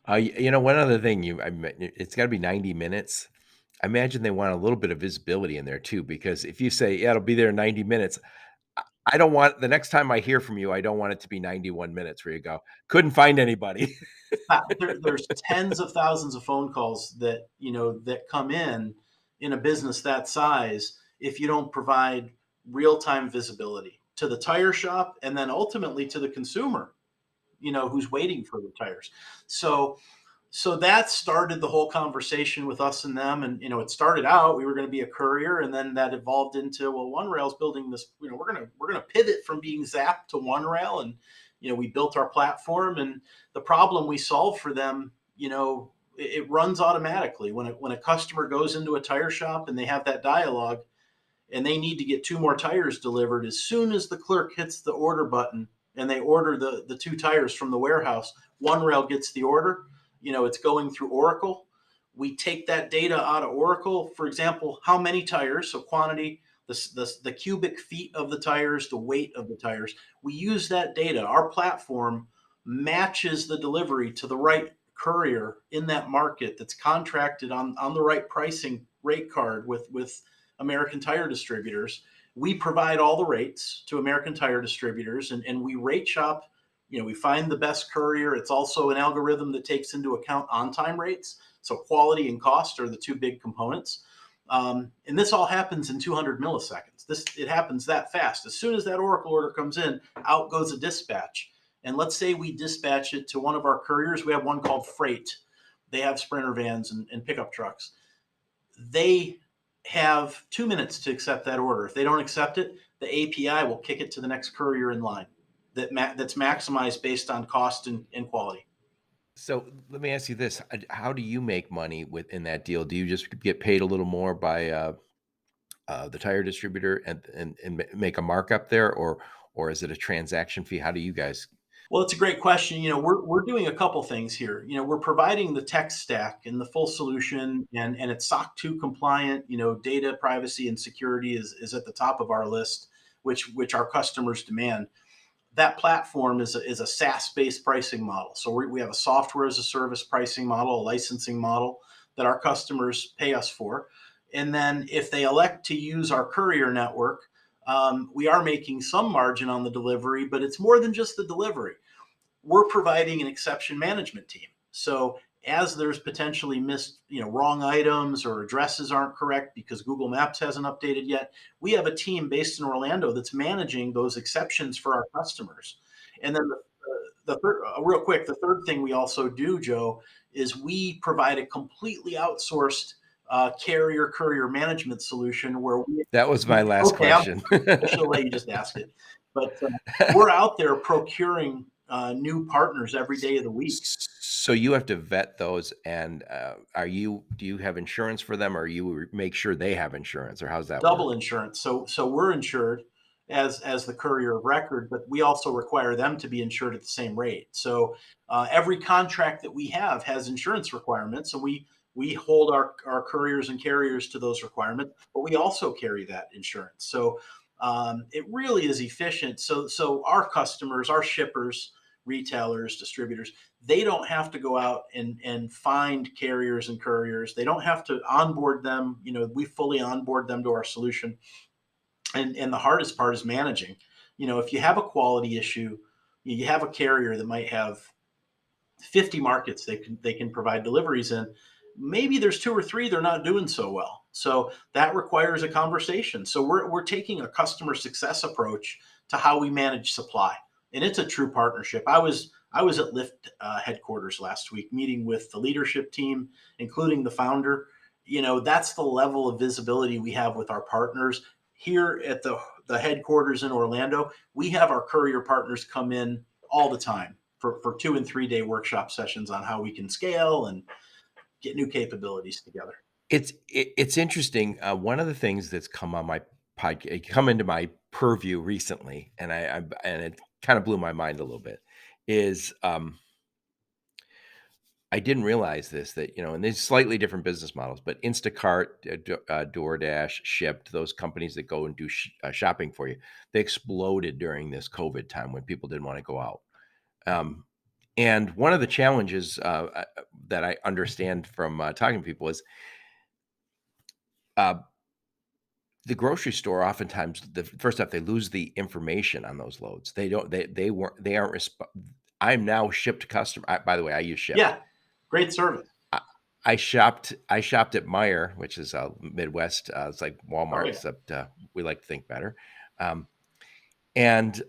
one other thing, it's got to be 90 minutes. I imagine they want a little bit of visibility in there too, because if you say, yeah, it'll be there in 90 minutes, I don't want, the next time I hear from you, I don't want it to be 91 minutes where you go, couldn't find anybody. there's tens of thousands of phone calls that that come in a business that size if you don't provide real-time visibility to the tire shop and then ultimately to the consumer who's waiting for the tires. So that started the whole conversation with us and them. And it started out, we were going to be a courier, and then that evolved into, well, OneRail's building this, we're going to pivot from being Zap to OneRail. And we built our platform, and the problem we solve for them, it runs automatically. When a customer goes into a tire shop and they have that dialogue and they need to get 2 more tires delivered, as soon as the clerk hits the order button and they order the 2 tires from the warehouse, OneRail gets the order. It's going through Oracle. We take that data out of Oracle. For example, how many tires, so quantity, the cubic feet of the tires, the weight of the tires. We use that data. Our platform matches the delivery to the right courier in that market that's contracted on the right pricing rate card with American Tire Distributors. We provide all the rates to American Tire Distributors, and we rate shop. We find the best courier. It's also an algorithm that takes into account on-time rates. So quality and cost are the 2 big components. And this all happens in 200 milliseconds. It happens that fast. As soon as that Oracle order comes in, out goes a dispatch. And let's say we dispatch it to one of our couriers. We have one called Freight. They have Sprinter vans and pickup trucks. They have 2 minutes to accept that order. If they don't accept it, the API will kick it to the next courier in line. That's maximized based on cost and quality. So let me ask you this: how do you make money within that deal? Do you just get paid a little more by the tire distributor and make a markup there, or is it a transaction fee? How do you guys? Well, it's a great question. We're doing a couple things here. We're providing the tech stack and the full solution, and it's SOC 2 compliant. Data privacy and security is at the top of our list, which our customers demand. That platform is a SaaS-based pricing model. So we have a software as a service pricing model, a licensing model that our customers pay us for. And then if they elect to use our courier network, we are making some margin on the delivery, but it's more than just the delivery. We're providing an exception management team. So as there's potentially missed, wrong items or addresses aren't correct because Google Maps hasn't updated yet, we have a team based in Orlando that's managing those exceptions for our customers. And then the third, real quick, the third thing we also do, Joe, is we provide a completely outsourced carrier courier management solution where that was my last question. I should let you just ask it, but we're out there procuring new partners every day of the week. So you have to vet those, and do you have insurance for them, or you make sure they have insurance, or how's that Double work? insurance. So we're insured as the courier of record, but we also require them to be insured at the same rate. So every contract that we have has insurance requirements, and we hold our couriers and carriers to those requirements, but we also carry that insurance. So it really is efficient. So our customers, our shippers, retailers, distributors, they don't have to go out and find carriers and couriers. They don't have to onboard them. We fully onboard them to our solution. And the hardest part is managing. If you have a quality issue, you have a carrier that might have 50 markets they can provide deliveries in. Maybe there's 2 or 3 they're not doing so well. So that requires a conversation. So we're taking a customer success approach to how we manage supply, and it's a true partnership. I was at Lyft headquarters last week, meeting with the leadership team, including the founder. That's the level of visibility we have with our partners here at the headquarters in Orlando. We have our courier partners come in all the time for 2 and 3 day workshop sessions on how we can scale and get new capabilities together. It's interesting. One of the things that's come on my podcast, come into my purview recently, and and it kind of blew my mind a little bit, is I didn't realize this, that, and there's slightly different business models, but Instacart, DoorDash, Shipt, those companies that go and do shopping for you, they exploded during this COVID time when people didn't want to go out. And one of the challenges that I understand from talking to people is the grocery store. Oftentimes, first off, they lose the information on those loads. They don't. They aren't. I'm now Shipt customer. By the way, I use Shipt. Yeah, great service. I shopped at Meijer, which is Midwest. It's like Walmart, except we like to think better. And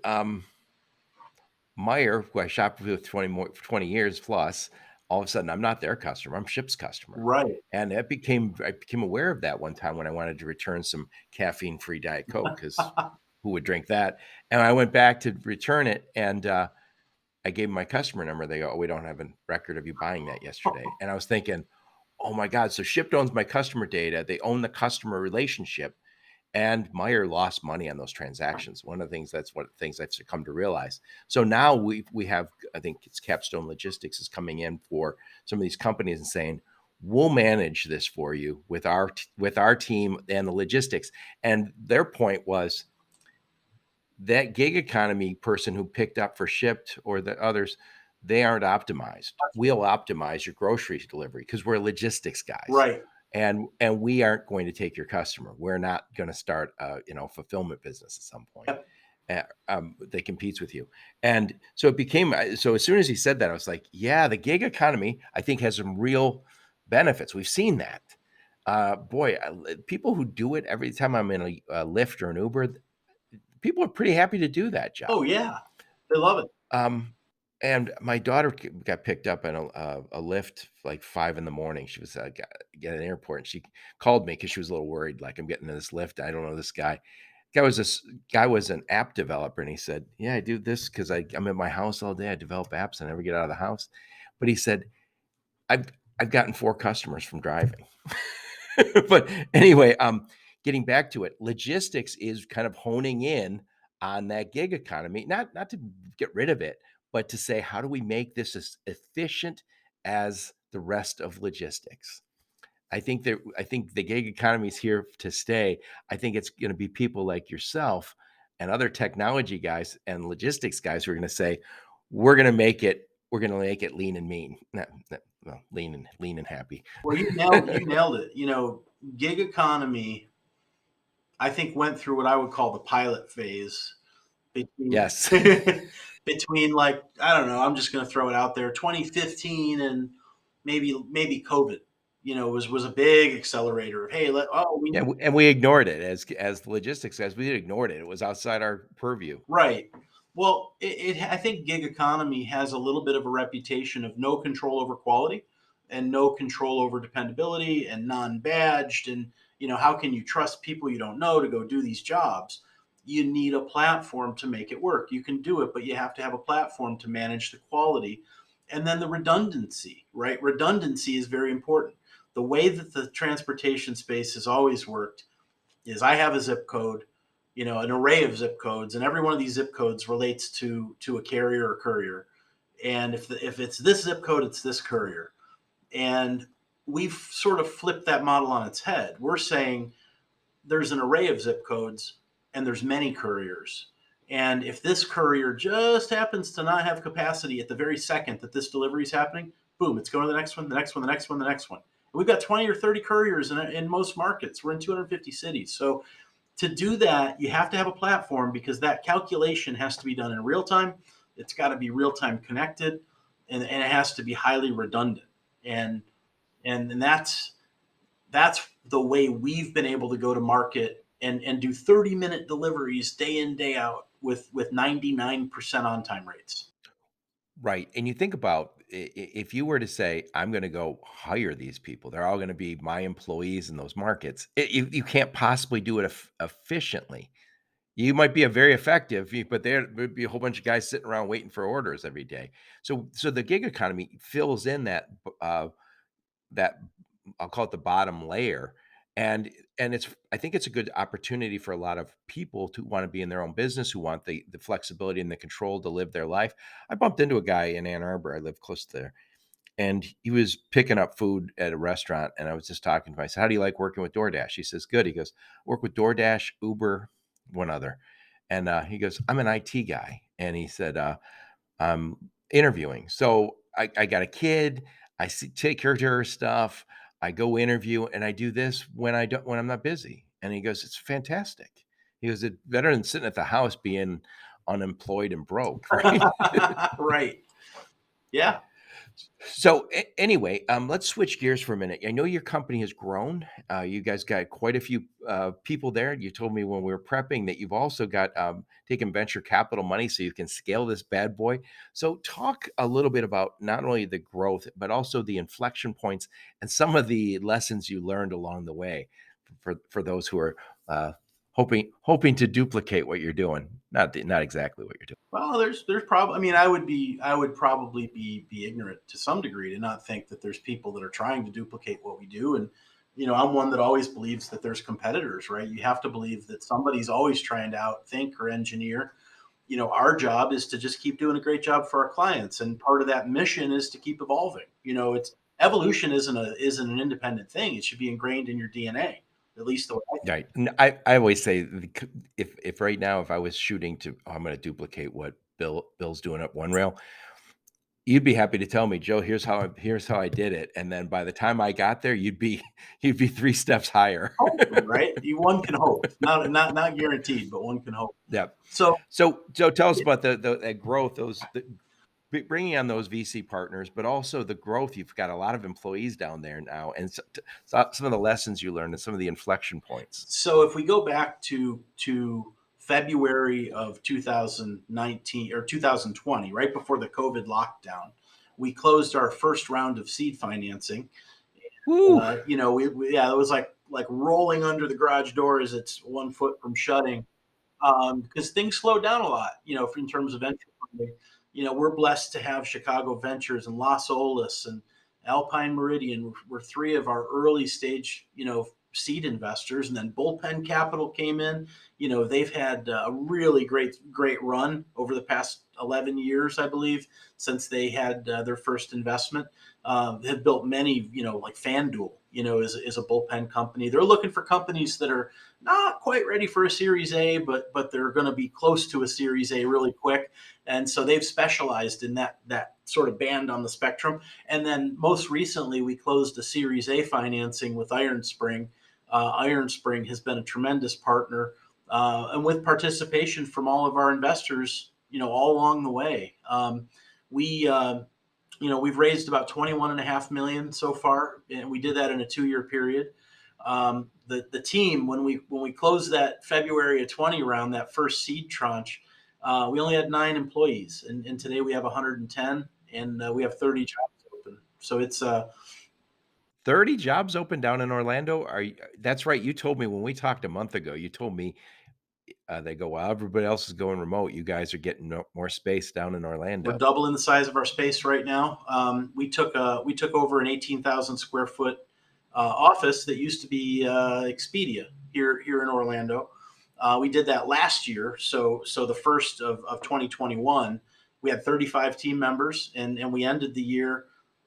Meijer, who I shopped with 20 years plus, all of a sudden I'm not their customer. I'm Shipt's customer. Right. And I became aware of that one time when I wanted to return some caffeine-free Diet Coke, because who would drink that? And I went back to return it, and I gave them my customer number. They go, "Oh, we don't have a record of you buying that yesterday." And I was thinking, oh my God, so Shipt owns my customer data. They own the customer relationship. And Meijer lost money on those transactions. One of the things, that's what things I've come to realize. So now we have, I think it's Capstone Logistics is coming in for some of these companies and saying, we'll manage this for you with our team and the logistics. And their point was that gig economy person who picked up for Shipt or the others, they aren't optimized. We'll optimize your grocery delivery because we're logistics guys. Right. And we aren't going to take your customer. We're not going to start a fulfillment business at some point. That competes with you. And so it became, so as soon as he said that, I was like, yeah, the gig economy, I think, has some real benefits. We've seen that. People who do it every time I'm in a Lyft or an Uber, people are pretty happy to do that job. Oh yeah, they love it. And my daughter got picked up in a Lyft like 5 a.m. She was at an airport, and she called me because she was a little worried. Like, I'm getting in this Lyft. I don't know this guy. Guy was an app developer, and he said, "Yeah, I do this because I'm at my house all day. I develop apps. I never get out of the house." But he said, "I've gotten 4 customers from driving." But anyway, getting back to it, logistics is kind of honing in on that gig economy, not to get rid of it, but to say, how do we make this as efficient as the rest of logistics? I think the gig economy is here to stay. I think it's going to be people like yourself and other technology guys and logistics guys who are going to say, we're going to make it lean and mean. Lean and happy. Well, you nailed it. Gig economy, I think, went through what I would call the pilot phase. Yes. Between, like, I don't know, I'm just going to throw it out there, 2015 and maybe COVID, was a big accelerator of, hey, and we ignored it as logistics guys. We ignored it. It was outside our purview. Right. Well, I think gig economy has a little bit of a reputation of no control over quality and no control over dependability and non-badged. And, how can you trust people you don't know to go do these jobs? You need a platform to make it work. You can do it, but you have to have a platform to manage the quality. And then the redundancy, right? Redundancy is very important. The way that the transportation space has always worked is I have a zip code, an array of zip codes, and every one of these zip codes relates to a carrier or courier. And if it's this zip code, it's this courier. And we've sort of flipped that model on its head. We're saying there's an array of zip codes and there's many couriers. And if this courier just happens to not have capacity at the very second that this delivery is happening, boom, it's going to the next one, the next one, the next one, the next one. And we've got 20 or 30 couriers in most markets. We're in 250 cities. So to do that, you have to have a platform because that calculation has to be done in real time. It's got to be real time connected. and it has to be highly redundant. And that's the way we've been able to go to market and do 30-minute deliveries day in, day out with 99% on time rates. Right. And you think about if you were to say, I'm going to go hire these people, they're all going to be my employees in those markets. You can't possibly do it efficiently. You might be a very effective, but there would be a whole bunch of guys sitting around waiting for orders every day. So the gig economy fills in that I'll call it the bottom layer. And it's I think it's a good opportunity for a lot of people to want to be in their own business, who want the flexibility and the control to live their life. I bumped into a guy in Ann Arbor. I live close to there. And he was picking up food at a restaurant. And I was just talking to him. I said, how do you like working with DoorDash? He says, good. He goes, work with DoorDash, Uber, one other. And he goes, I'm an IT guy. And he said, interviewing. So I got a kid. Take care of her stuff. I go interview, and I do this when I'm not busy. And he goes, it's fantastic. He goes, it's better than sitting at the house being unemployed and broke, right? Right. Yeah. So anyway, let's switch gears for a minute. I know your company has grown. You guys got quite a few people there. You told me when we were prepping that you've also got taken venture capital money so you can scale this bad boy. So talk a little bit about not only the growth, but also the inflection points and some of the lessons you learned along the way for those who are hoping to duplicate what you're doing. Not exactly what you're doing. Well, there's probably, I mean, I would probably be ignorant to some degree to not think that there's people that are trying to duplicate what we do. And, I'm one that always believes that there's competitors, right? You have to believe that somebody's always trying to outthink or engineer. Our job is to just keep doing a great job for our clients. And part of that mission is to keep evolving. It's evolution isn't an independent thing. It should be ingrained in your DNA, at least the way I think. Right. And I always say if right now, if I was shooting to, I'm going to duplicate what Bill's doing at OneRail, you'd be happy to tell me, Joe, here's how I did it. And then by the time I got there, you'd be 3 steps higher. Hopefully, right? One can hope. Not guaranteed, but one can hope. Yeah. So tell us about the growth, bringing on those VC partners, but also the growth. You've got a lot of employees down there now, and some of the lessons you learned and some of the inflection points. So if we go back to February of 2019 or 2020, right before the COVID lockdown, we closed our first round of seed financing. Woo. It was like rolling under the garage door as it's 1 foot from shutting, because things slowed down a lot, in terms of venture funding. We're blessed to have Chicago Ventures and Las Olas and Alpine Meridian were 3 of our early stage, seed investors. And then Bullpen Capital came in. They've had a really great run over the past 11 years, I believe, since they had their first investment. Have built many, like FanDuel, is a bullpen company. They're looking for companies that are not quite ready for a Series A, but they're going to be close to a Series A really quick. And so they've specialized in that sort of band on the spectrum. And then most recently, we closed a Series A financing with Iron Spring. Iron Spring has been a tremendous partner, and with participation from all of our investors, all along the way. We've raised about $21.5 million so far, and we did that in a 2-year period. The team, when we closed that February of 20 round, that first seed tranche, we only had 9 employees, and today we have 110, and we have 30 jobs open. So it's 30 jobs open down in Orlando. That's right. You told me when we talked a month ago. You told me they go, well, everybody else is going remote. You guys are getting more space down in Orlando. We're doubling the size of our space right now. We took over an 18,000 square foot office that used to be Expedited here in Orlando. We did that last year. So the first of 2021, we had 35 team members, and we ended the year,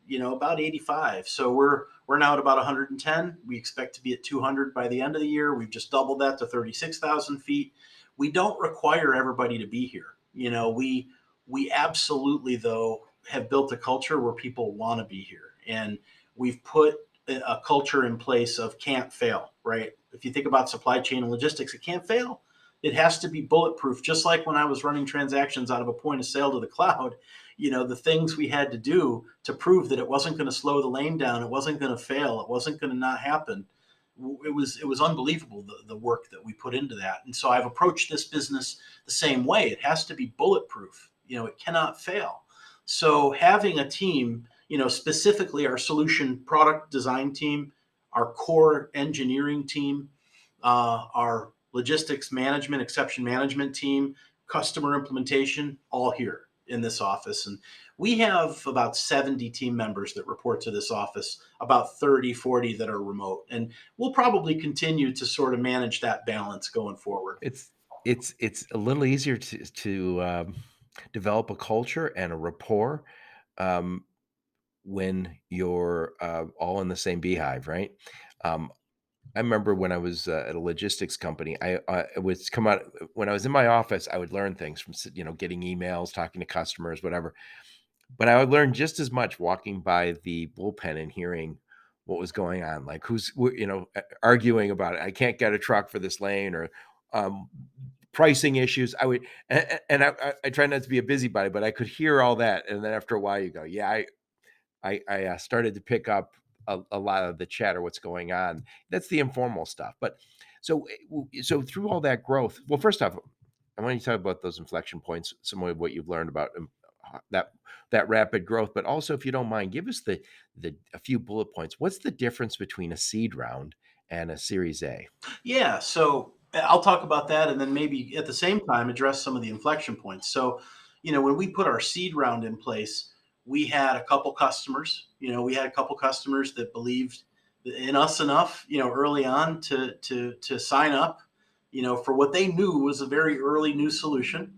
about 85. So we're now at about 110. We expect to be at 200 by the end of the year. We've just doubled that to 36,000 feet. We don't require everybody to be here. We absolutely, though, have built a culture where people want to be here. And we've put a culture in place of can't fail, right? If you think about supply chain and logistics, it can't fail. It has to be bulletproof. Just like when I was running transactions out of a point of sale to the cloud, the things we had to do to prove that it wasn't going to slow the lane down, it wasn't going to fail, it wasn't going to not happen. It was unbelievable, the work that we put into that. And so I've approached this business the same way. It has to be bulletproof. It cannot fail. So having a team, specifically our solution product design team, our core engineering team, our logistics management, exception management team, customer implementation, all here in this office. And we have about 70 team members that report to this office, about 30, 40 that are remote. And we'll probably continue to sort of manage that balance going forward. It's a little easier to develop a culture and a rapport when you're all in the same beehive, right? I remember when I was at a logistics company, I would come out when I was in my office, I would learn things from, getting emails, talking to customers, whatever. But I would learn just as much walking by the bullpen and hearing what was going on, like who's, arguing about it. I can't get a truck for this lane, or pricing issues. I try not to be a busybody, but I could hear all that. And then after a while you go, yeah, I started to pick up a lot of the chatter, what's going on. That's the informal stuff. But so through all that growth, well, first off, I want you to talk about those inflection points, some of what you've learned about that rapid growth. But also, if you don't mind, give us a few bullet points. What's the difference between a seed round and a Series A? Yeah, so I'll talk about that, and then maybe at the same time address some of the inflection points. So, when we put our seed round in place, we had a couple customers. We had a couple customers that believed in us enough, early on to sign up, for what they knew was a very early new solution.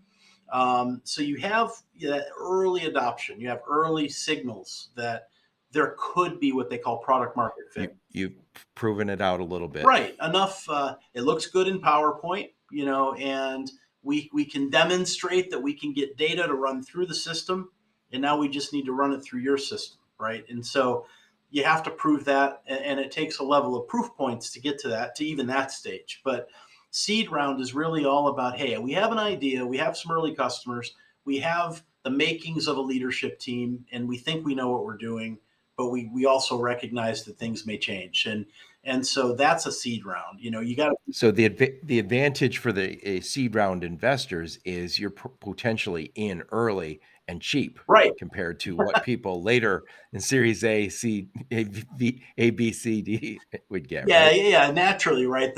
So you have that early adoption. You have early signals that there could be what they call product market fit. You've proven it out a little bit. Right. Enough. It looks good in PowerPoint, and we can demonstrate that we can get data to run through the system. And now we just need to run it through your system. Right. And so you have to prove that. And it takes a level of proof points to get to even that stage. But seed round is really all about, hey, we have an idea. We have some early customers. We have the makings of a leadership team, and we think we know what we're doing. But we also recognize that things may change, and so that's a seed round. You got to. So the advantage for the seed round investors is you're potentially in early and cheap, right, compared to what people later in Series A, C, A, B, C, D would get. Yeah, right? yeah, naturally, right.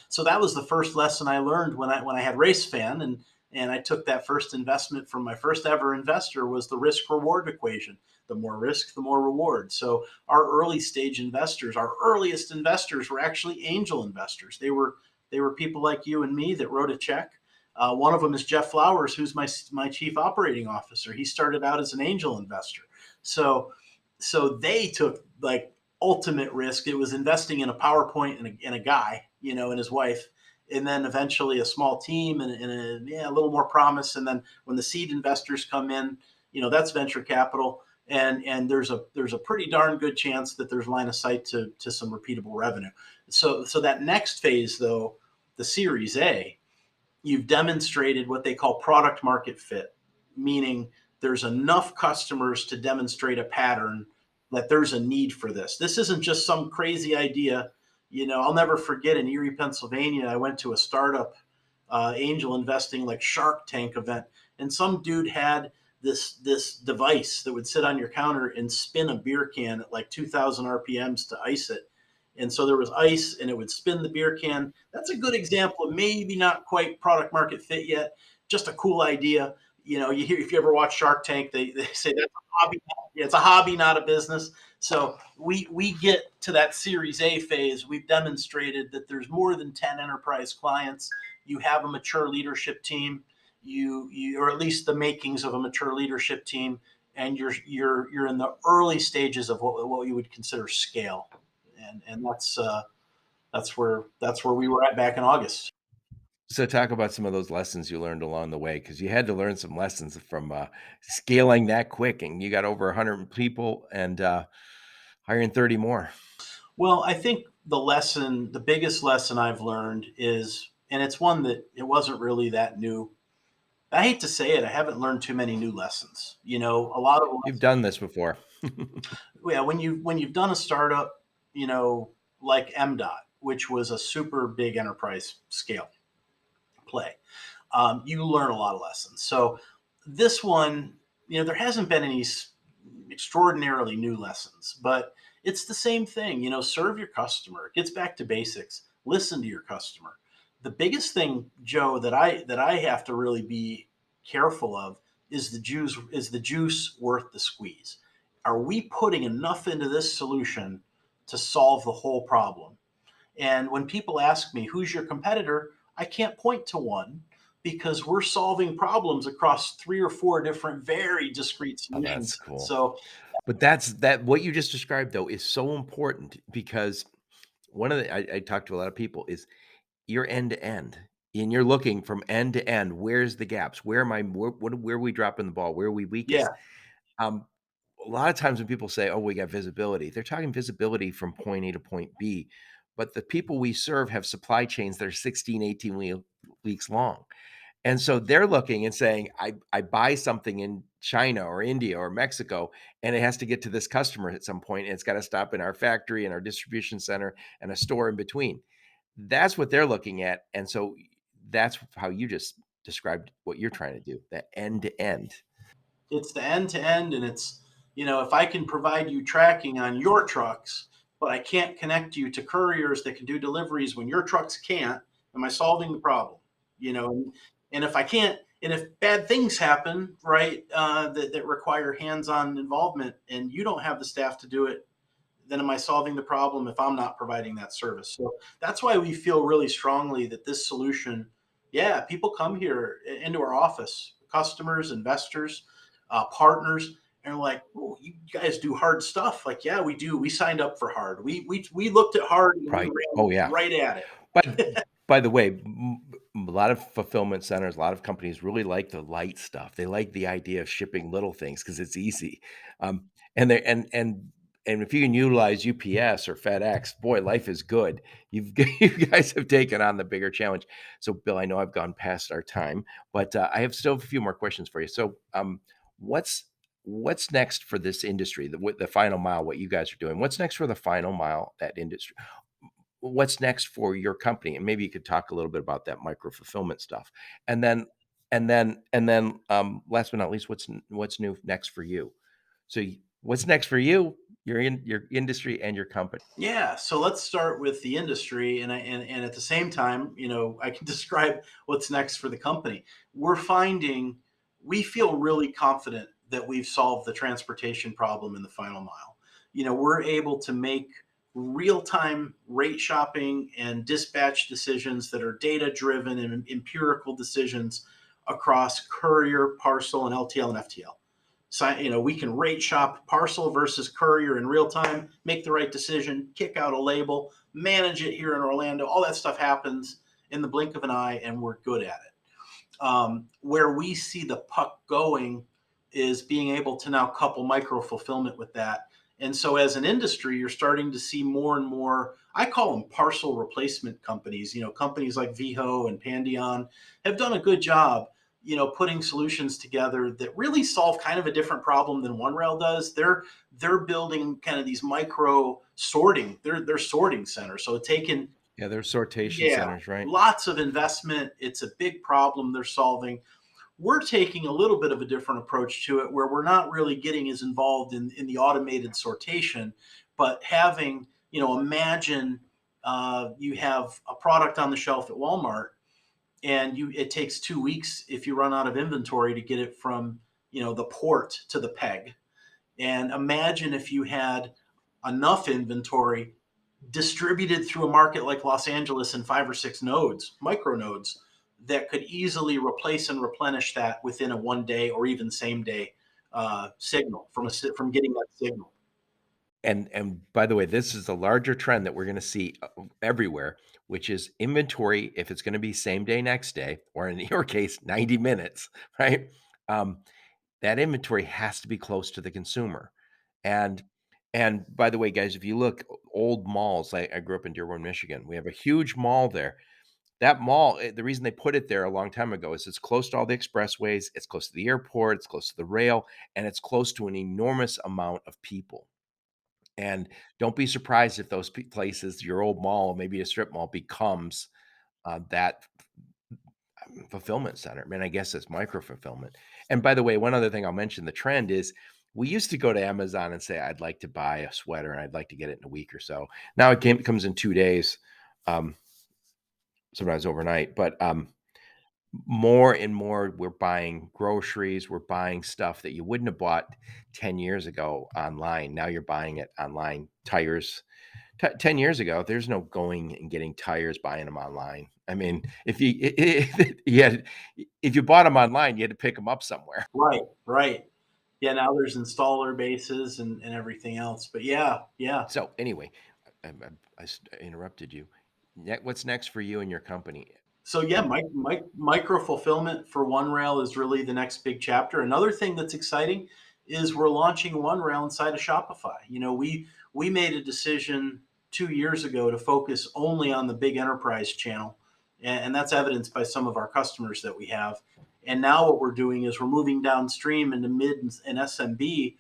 So that was the first lesson I learned when I had RaceFan, and I took that first investment from my first ever investor, was the risk reward equation. The more risk, the more reward. So our early stage investors, our earliest investors, were actually angel investors. They were people like you and me that wrote a check. One of them is Jeff Flowers, who's my chief operating officer. He started out as an angel investor. So they took like ultimate risk. It was investing in a PowerPoint and a guy, and his wife, and then eventually a small team and a little more promise. And then when the seed investors come in, that's venture capital. And there's a pretty darn good chance that there's line of sight to some repeatable revenue. So that next phase, though, the Series A, you've demonstrated what they call product market fit, meaning there's enough customers to demonstrate a pattern that there's a need for this. This isn't just some crazy idea. I'll never forget, in Erie, Pennsylvania, I went to a startup angel investing like Shark Tank event, and some dude had this device that would sit on your counter and spin a beer can at like 2,000 RPMs to ice it. And so there was ice, and it would spin the beer can. That's a good example of maybe not quite product market fit yet, just a cool idea. You hear, if you ever watch Shark Tank, they say that's a hobby. It's a hobby, not a business. So we get to that Series A phase. We've demonstrated that there's more than 10 enterprise clients. You have a mature leadership team. You or at least the makings of a mature leadership team, and you're in the early stages of what you would consider scale, and that's where we were at back in August. So talk about some of those lessons you learned along the way, because you had to learn some lessons from scaling that quick, and you got over 100 people and hiring 30 more. Well, I think the biggest lesson I've learned is, and it's one that it wasn't really that new, I hate to say it, I haven't learned too many new lessons. A lot of You've done this before. yeah, when you've done a startup, like MDOT, which was a super big enterprise scale play, you learn a lot of lessons. So this one, there hasn't been any extraordinarily new lessons, but it's the same thing. Serve your customer. It gets back to basics. Listen to your customer. The biggest thing, Joe, that I have to really be careful of is the juice worth the squeeze? Are we putting enough into this solution to solve the whole problem? And when people ask me, who's your competitor? I can't point to one because we're solving problems across three or four different, very discrete Oh, that's solutions. cool. So, But that what you just described though is so important because one of the I talk to a lot of people is you're end to end and you're looking from end to end. Where's the gaps? Where am I? Where are we dropping the ball? Where are we weakest? yeah, Um, a lot of times when people say, "Oh, we got visibility," they're talking visibility from point A to point B. But the people we serve have supply chains that are 16, 18 weeks long. And so they're looking and saying, I buy something in China or India or Mexico, and it has to get to this customer at some point, and it's got to stop in our factory and our distribution center and a store in between. That's what they're looking at. And so that's how you just described what you're trying to do, that end to end. it's the end to end, and if I can provide you tracking on your trucks, but I can't connect you to couriers that can do deliveries when your trucks can't, am I solving the problem? And if I can't, and if bad things happen, right, that require hands-on involvement, and you don't have the staff to do it, then am I solving the problem if I'm not providing that service? So that's why we feel really strongly that this solution, yeah, people come here into our office, customers, investors, partners, and like, oh, you guys do hard stuff. Like, yeah, we do. We signed up for hard. We looked at hard and we Right. ran Oh, yeah. right at But it. by the way, a lot of fulfillment centers, a lot of companies really like the light stuff. They like the idea of shipping little things because it's easy. And they and if you can utilize UPS or FedEx, boy, life is good. You've you guys have taken on the bigger challenge. So, Bill, I know I've gone past our time, but I have still a few more questions for you. So, what's what's next for this industry? The final mile, what you guys are doing? What's next for the final mile that industry? What's next for your company? And maybe you could talk a little bit about that micro fulfillment stuff. And then last but not least, what's new next for you? So what's next for you, your industry and your company? Yeah, so let's start with the industry, and at the same time, I can describe what's next for the company. We're finding we feel really confident that we've solved the transportation problem in the final mile. We're able to make real-time rate shopping and dispatch decisions that are data-driven and empirical decisions across courier, parcel, and LTL and FTL. So, we can rate shop parcel versus courier in real time, make the right decision, kick out a label, manage it here in Orlando. All that stuff happens in the blink of an eye, and we're good at it. Where we see the puck going is being able to now couple micro fulfillment with that. And so, as an industry, you're starting to see more and more. I call them parcel replacement companies. Companies like Viho and Pandion have done a good job putting solutions together that really solve kind of a different problem than OneRail does. They're building kind of these micro sorting. They're sorting centers. So taking Yeah, there's sortation yeah, centers, right? lots of investment. It's a big problem they're solving. We're taking a little bit of a different approach to it where we're not really getting as involved in the automated sortation, but having, imagine you have a product on the shelf at Walmart and it takes 2 weeks if you run out of inventory to get it from the port to the peg. And imagine if you had enough inventory distributed through a market like Los Angeles in 5 or 6 nodes, micro nodes, that could easily replace and replenish that within a 1 day or even same day signal from getting that signal. And by the way, this is the larger trend that we're going to see everywhere, which is inventory. If it's going to be same day, next day, or in your case, 90 minutes, right? Um, that inventory has to be close to the consumer. And and by the way, guys, if you look old malls, I grew up in Dearborn, Michigan. We have a huge mall there. that mall, the reason they put it there a long time ago is it's close to all the expressways, it's close to the airport, it's close to the rail, and it's close to an enormous amount of people. And don't be surprised if those places, your old mall, maybe a strip mall, becomes that fulfillment center. I mean, I guess it's micro fulfillment. And by the way, one other thing I'll mention, the trend is we used to go to Amazon and say, I'd like to buy a sweater and I'd like to get it in a week or so. Now it comes in 2 days, sometimes overnight, but more and more we're buying groceries, we're buying stuff that you wouldn't have bought 10 years ago online. Now you're buying it online. Tires, 10 years ago, there's no going and getting tires, buying them online. I mean, if if you bought them online, you had to pick them up somewhere. Right, right. Yeah, now there's installer bases and everything else. But yeah, yeah. So anyway, I interrupted you. What's next for you and your company? So yeah, micro fulfillment for OneRail is really the next big chapter. Another thing that's exciting is we're launching OneRail inside of Shopify. We made a decision 2 years ago to focus only on the big enterprise channel, and that's evidenced by some of our customers that we have. And now what we're doing is we're moving downstream into mid and SMB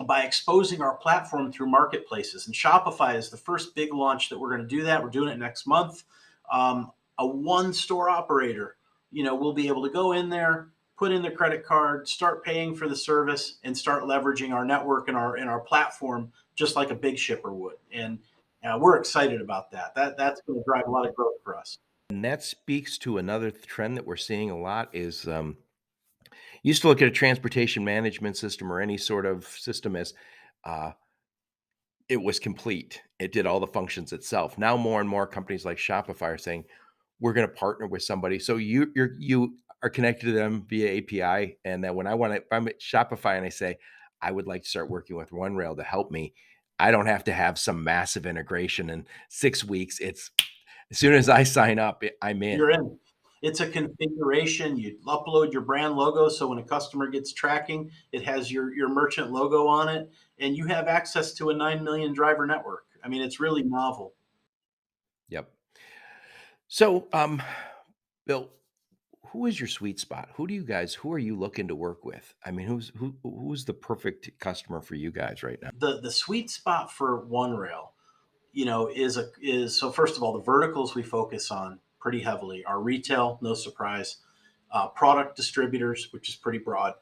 by exposing our platform through marketplaces. And Shopify is the first big launch that we're going to do that. We're doing it next month. A one store operator, will be able to go in there, put in the credit card, start paying for the service, and start leveraging our network and our platform just like a big shipper would. And we're excited about that. That's going to drive a lot of growth for us. And that speaks to another trend that we're seeing a lot is used to look at a transportation management system or any sort of system as uh, it was complete. It did all the functions itself. Now more and more companies like Shopify are saying, we're going to partner with somebody. So you are connected to them via API. And then if I'm at Shopify and I say, I would like to start working with OneRail to help me, I don't have to have some massive integration in 6 weeks. It's as soon as I sign up, I'm in. You're in. It's a configuration. You upload your brand logo, so when a customer gets tracking, it has your merchant logo on it, and you have access to a 9 million driver network. I mean, it's really novel. Yep. So, Bill, who is your sweet spot? Who are you looking to work with? I mean, who's the perfect customer for you guys right now? The sweet spot for OneRail, is so first of all, the verticals we focus on pretty heavily are retail, no surprise, product distributors, which is pretty broad,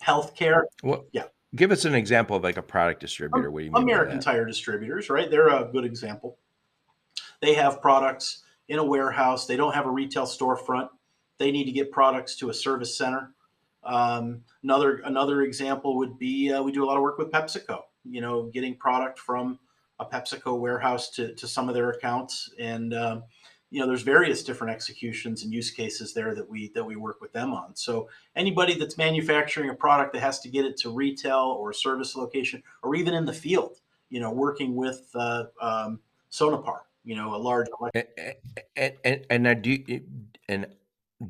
healthcare. Well, Yeah, give us an example of like a product distributor. What do you mean by American that? Tire distributors, right? They're a good example. They have products in a warehouse. They don't have a retail storefront. They need to get products to a service center. Another example would be we do a lot of work with PepsiCo. Getting product from a PepsiCo warehouse to some of their accounts, and there's various different executions and use cases there that we work with them on. So anybody that's manufacturing a product that has to get it to retail or service location, or even in the field, working with Sonopar, a large electric. And now do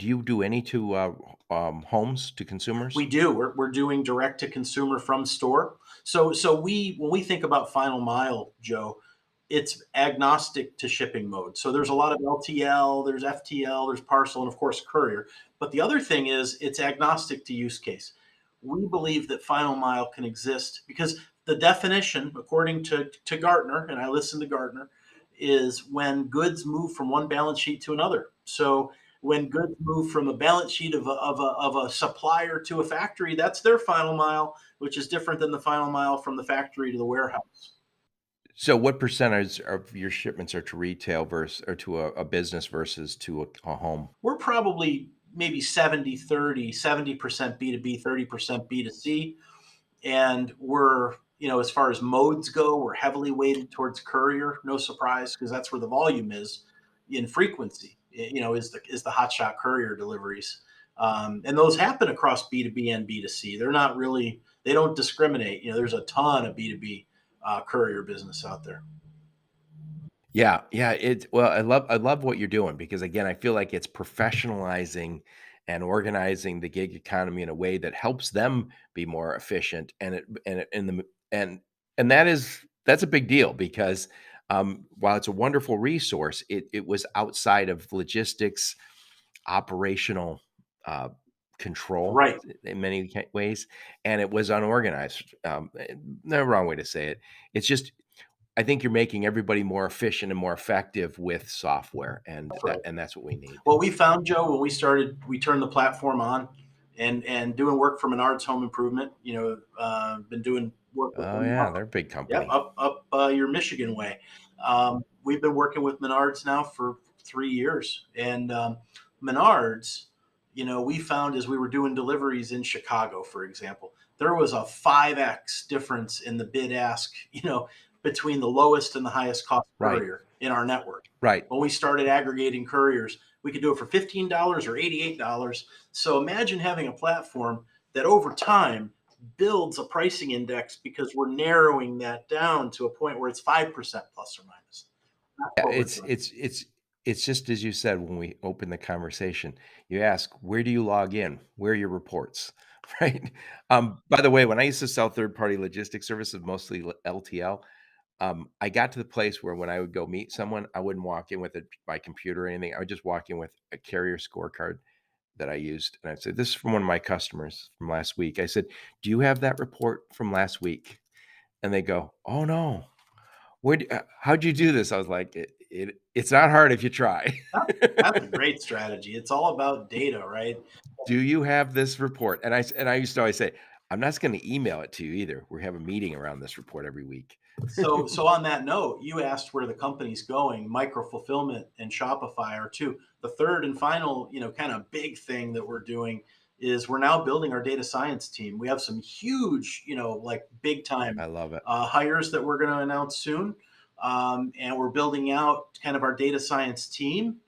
you do any to homes to consumers? We do. We're doing direct to consumer from store. So when we think about final mile, Joe, it's agnostic to shipping mode. So there's a lot of LTL, there's FTL, there's parcel, and of course courier. But the other thing is it's agnostic to use case. We believe that final mile can exist because the definition, according to Gartner, and I listen to Gartner, is when goods move from one balance sheet to another. So when goods move from a balance sheet of a supplier to a factory, that's their final mile, which is different than the final mile from the factory to the warehouse. So what percentage of your shipments are to retail versus or to a business versus to a home? We're probably maybe 70-30, 70% B2B, 30% B2C. And we're, as far as modes go, we're heavily weighted towards courier. No surprise, because that's where the volume is in frequency. Is the hotshot courier deliveries, and those happen across B2B and B2C. They don't discriminate. There's a ton of B2B courier business out there. Yeah, yeah. I love what you're doing because again, I feel like it's professionalizing and organizing the gig economy in a way that helps them be more efficient. And that's a big deal because While it's a wonderful resource, it was outside of logistics, operational control Right. in many ways, and it was unorganized. No wrong way to say it. It's just I think you're making everybody more efficient and more effective with software, and That's right. that's what we need. What we found, Joe, when we started, we turned the platform on and doing work for Menards Home Improvement. Been doing work with Oh them. yeah, they're a big Yep, company. up your Michigan way. We've been working with Menards now for 3 years, and Menards, we found as we were doing deliveries in Chicago, for example, there was a 5x difference in the bid ask, between the lowest and the highest cost Right, courier in our network. right. When we started aggregating couriers, we could do it for $15 or $88. So imagine having a platform that over time builds a pricing index because we're narrowing that down to a point where it's 5% plus or minus. That's Yeah, what we're it's doing. it's it's it's just as you said when we opened the conversation. You ask, "Where do you log in? Where are your reports?" Right? By the way, when I used to sell third-party logistics services, mostly LTL, I got to the place where when I would go meet someone, I wouldn't walk in with my computer or anything. I would just walk in with a carrier scorecard that I used, and I'd say, "This is from one of my customers from last week." I said, "Do you have that report from last week?" And they go, "Oh, no. How'd you do this?" I was like, "It's not hard if you try." That's a great strategy. It's all about data, right? "Do you have this report?" And I used to always say, "I'm not just gonna email it to you either. We have a meeting around this report every week." So on that note, you asked where the company's going. Micro fulfillment and Shopify are two. The third and final, kind of big thing that we're doing is we're now building our data science team. We have some huge, like big time I love it. hires that we're going to announce soon, and we're building out kind of our data science team.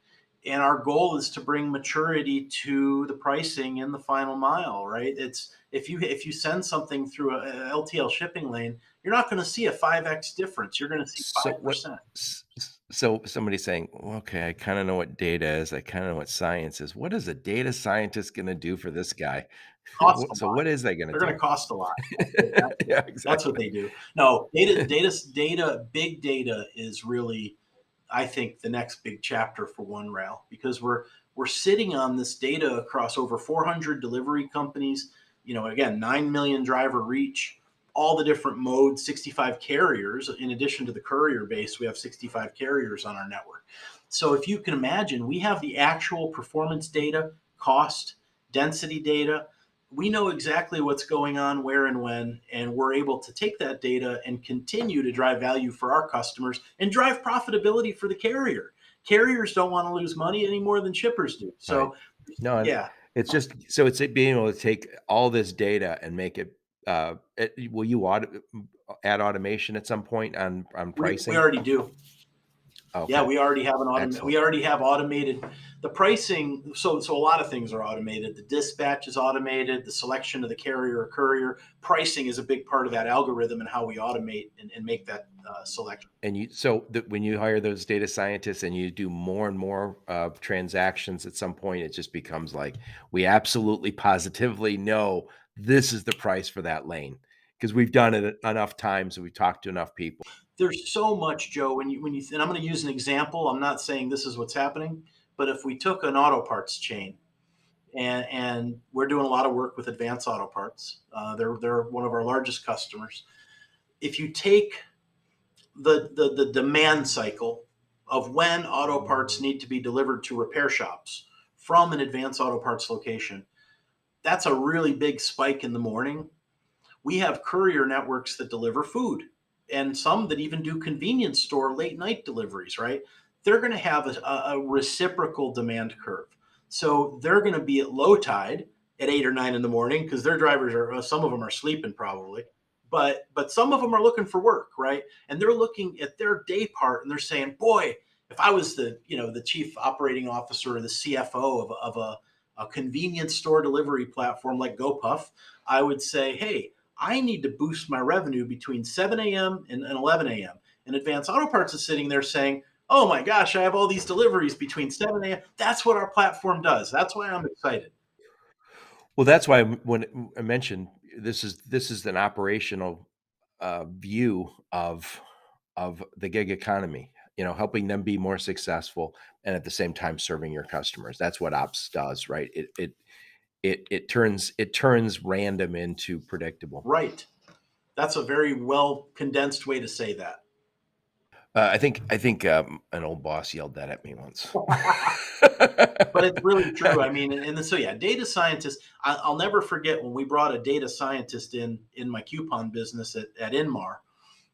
And our goal is to bring maturity to the pricing in the final mile. Right? It's if you send something through a LTL shipping lane, you're not going to see a 5x difference. You're going to see So what 5%. so somebody's saying, "Well, okay, I kinda know what data is. I kinda know what science is. What is a data scientist gonna do for this guy?" Costs a So lot. what is that gonna They're going do? to cost a lot. Yeah, That's what exactly. they do. No, data, big data is really, I think, the next big chapter for OneRail because we're sitting on this data across over 400 delivery companies. Again, 9 million driver reach, all the different modes, 65 carriers. In addition to the courier base, we have 65 carriers on our network. So if you can imagine, we have the actual performance data, cost, density data. We know exactly what's going on, where and when, and we're able to take that data and continue to drive value for our customers and drive profitability for the carrier. Carriers don't want to lose money any more than shippers do. Right. So, No, and yeah, it's just so it's being able to take all this data and make it, will you add automation at some point on we pricing? already do. Yeah, Okay, we already have we excellent. already have automated the pricing. So a lot of things are automated. The dispatch is automated. The selection of the carrier or courier pricing is a big part of that algorithm and how we automate and make that selection. And when you hire those data scientists and you do more and more transactions at some point, it just becomes like, we absolutely positively know this is the price for that lane because we've done it enough times and we've talked to enough people. There's so much, Joe. When you and I'm going to use an example. I'm not saying this is what's happening, but if we took an auto parts chain and we're doing a lot of work with Advance Auto Parts, they're one of our largest customers. If you take the demand cycle of when auto parts need to be delivered to repair shops from an Advance Auto Parts location, that's a really big spike in the morning. We have courier networks that deliver food and some that even do convenience store late night deliveries, right? They're going to have a reciprocal demand curve. So they're going to be at low tide at 8 or 9 in the morning because their drivers are, some of them are sleeping probably, but some of them are looking for work, right? And they're looking at their day part and they're saying, boy, if I was the chief operating officer or the CFO of a convenience store delivery platform like GoPuff, I would say, hey, I need to boost my revenue between 7 a.m. and 11 a.m. And Advanced Auto Parts is sitting there saying, oh my gosh, I have all these deliveries between 7 a.m. That's what our platform does. That's why I'm excited. Well, that's why when I mentioned this is an operational view of the gig economy, helping them be more successful and at the same time serving your customers. That's what ops does, right? It turns random into predictable. Right. That's a very well condensed way to say that. I think an old boss yelled that at me once. But it's really true. I mean, data scientists, I'll never forget when we brought a data scientist in my coupon business at Inmar.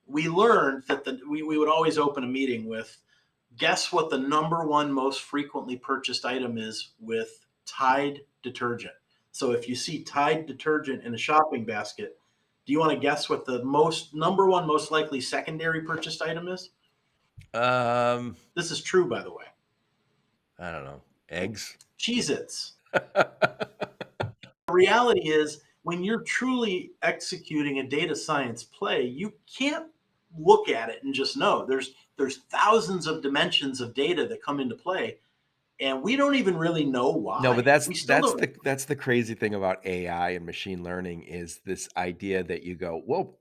We learned that we would always open a meeting with, guess what the number one most frequently purchased item is with Tide detergent. So if you see Tide detergent in a shopping basket, do you want to guess what the number one most likely secondary purchased item is? This is true, by the way. I don't know. Eggs? Cheez-Its. The reality is, when you're truly executing a data science play, you can't look at it and just know. There's thousands of dimensions of data that come into play, and we don't even really know why. No, but that's the crazy thing about AI and machine learning is this idea that you go, whoa,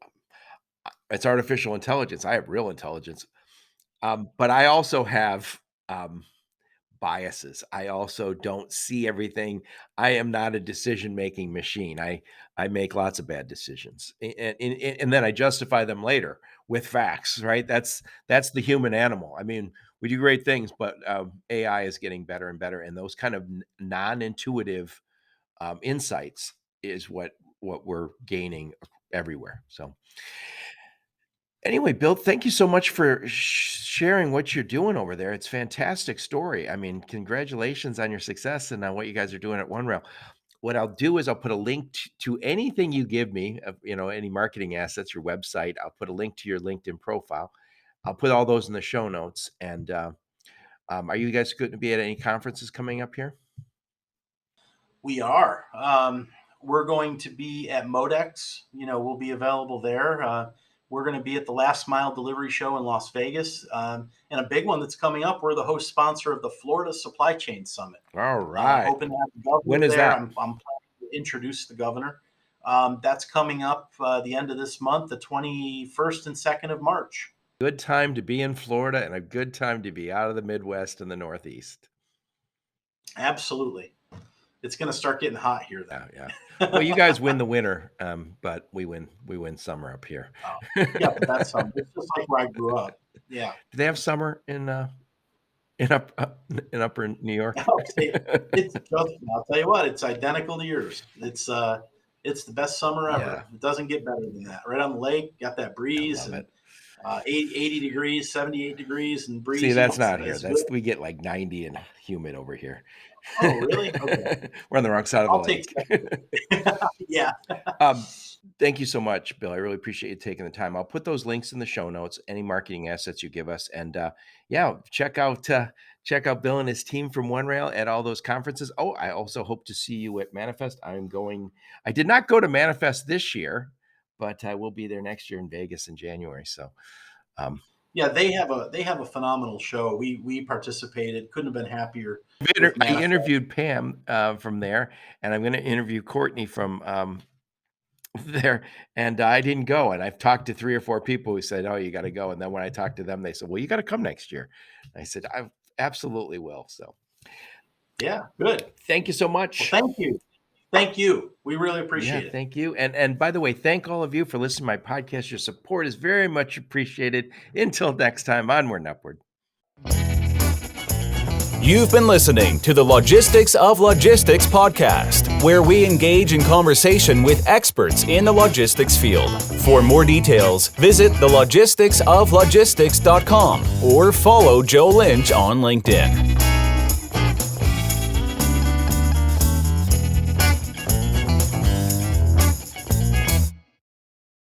it's artificial intelligence. I have real intelligence. But I also have biases. I also don't see everything. I am not a decision-making machine. I make lots of bad decisions, and then I justify them later with facts. Right? That's the human animal. I mean, we do great things, but AI is getting better and better, and those kind of non-intuitive insights is what we're gaining everywhere. So. Anyway, Bill, thank you so much for sharing what you're doing over there. It's a fantastic story. I mean, congratulations on your success and on what you guys are doing at OneRail. What I'll do is I'll put a link to anything you give me, any marketing assets, your website. I'll put a link to your LinkedIn profile. I'll put all those in the show notes. And are you guys going to be at any conferences coming up here? We are. We're going to be at Modex. We'll be available there. We're going to be at the Last Mile Delivery Show in Las Vegas. And a big one that's coming up, we're the host sponsor of the Florida Supply Chain Summit. All right. Hoping to have the governor when is there. that? I'm planning to introduce the governor. That's coming up the end of this month, the 21st and 2nd of March. Good time to be in Florida and a good time to be out of the Midwest and the Northeast. Absolutely. It's going to start getting hot here, though. Yeah. Well, you guys win the winter, but we win summer up here. Oh, yeah, but that's summer. It's just like where I grew up. Yeah. Do they have summer in upper New York? It's just, I'll tell you what, it's identical to yours. It's the best summer ever. Yeah. It doesn't get better than that. Right on the lake, got that breeze, and 80 degrees, 78 degrees, and breeze. See, that's not here. We get like 90 and humid over here. Oh, really? Okay. We're on the wrong side of the lake. Yeah. Thank you so much, Bill. I really appreciate you taking the time. I'll put those links in the show notes, any marketing assets you give us. And check out Bill and his team from OneRail at all those conferences. Oh, I also hope to see you at Manifest. I did not go to Manifest this year, but I will be there next year in Vegas in January. So, yeah, they have a phenomenal show. We participated. Couldn't have been happier. I interviewed Pam from there, and I'm going to interview Courtney from there. And I didn't go. And I've talked to 3 or 4 people who said, "Oh, you got to go." And then when I talked to them, they said, "Well, you got to come next year." And I said, "I absolutely will." So, yeah, good. Thank you so much. Well, thank you. Thank you. We really appreciate it. Thank you. And by the way, thank all of you for listening to my podcast. Your support is very much appreciated. Until next time, onward and upward. You've been listening to the Logistics of Logistics podcast, where we engage in conversation with experts in the logistics field. For more details, visit thelogisticsoflogistics.com or follow Joe Lynch on LinkedIn.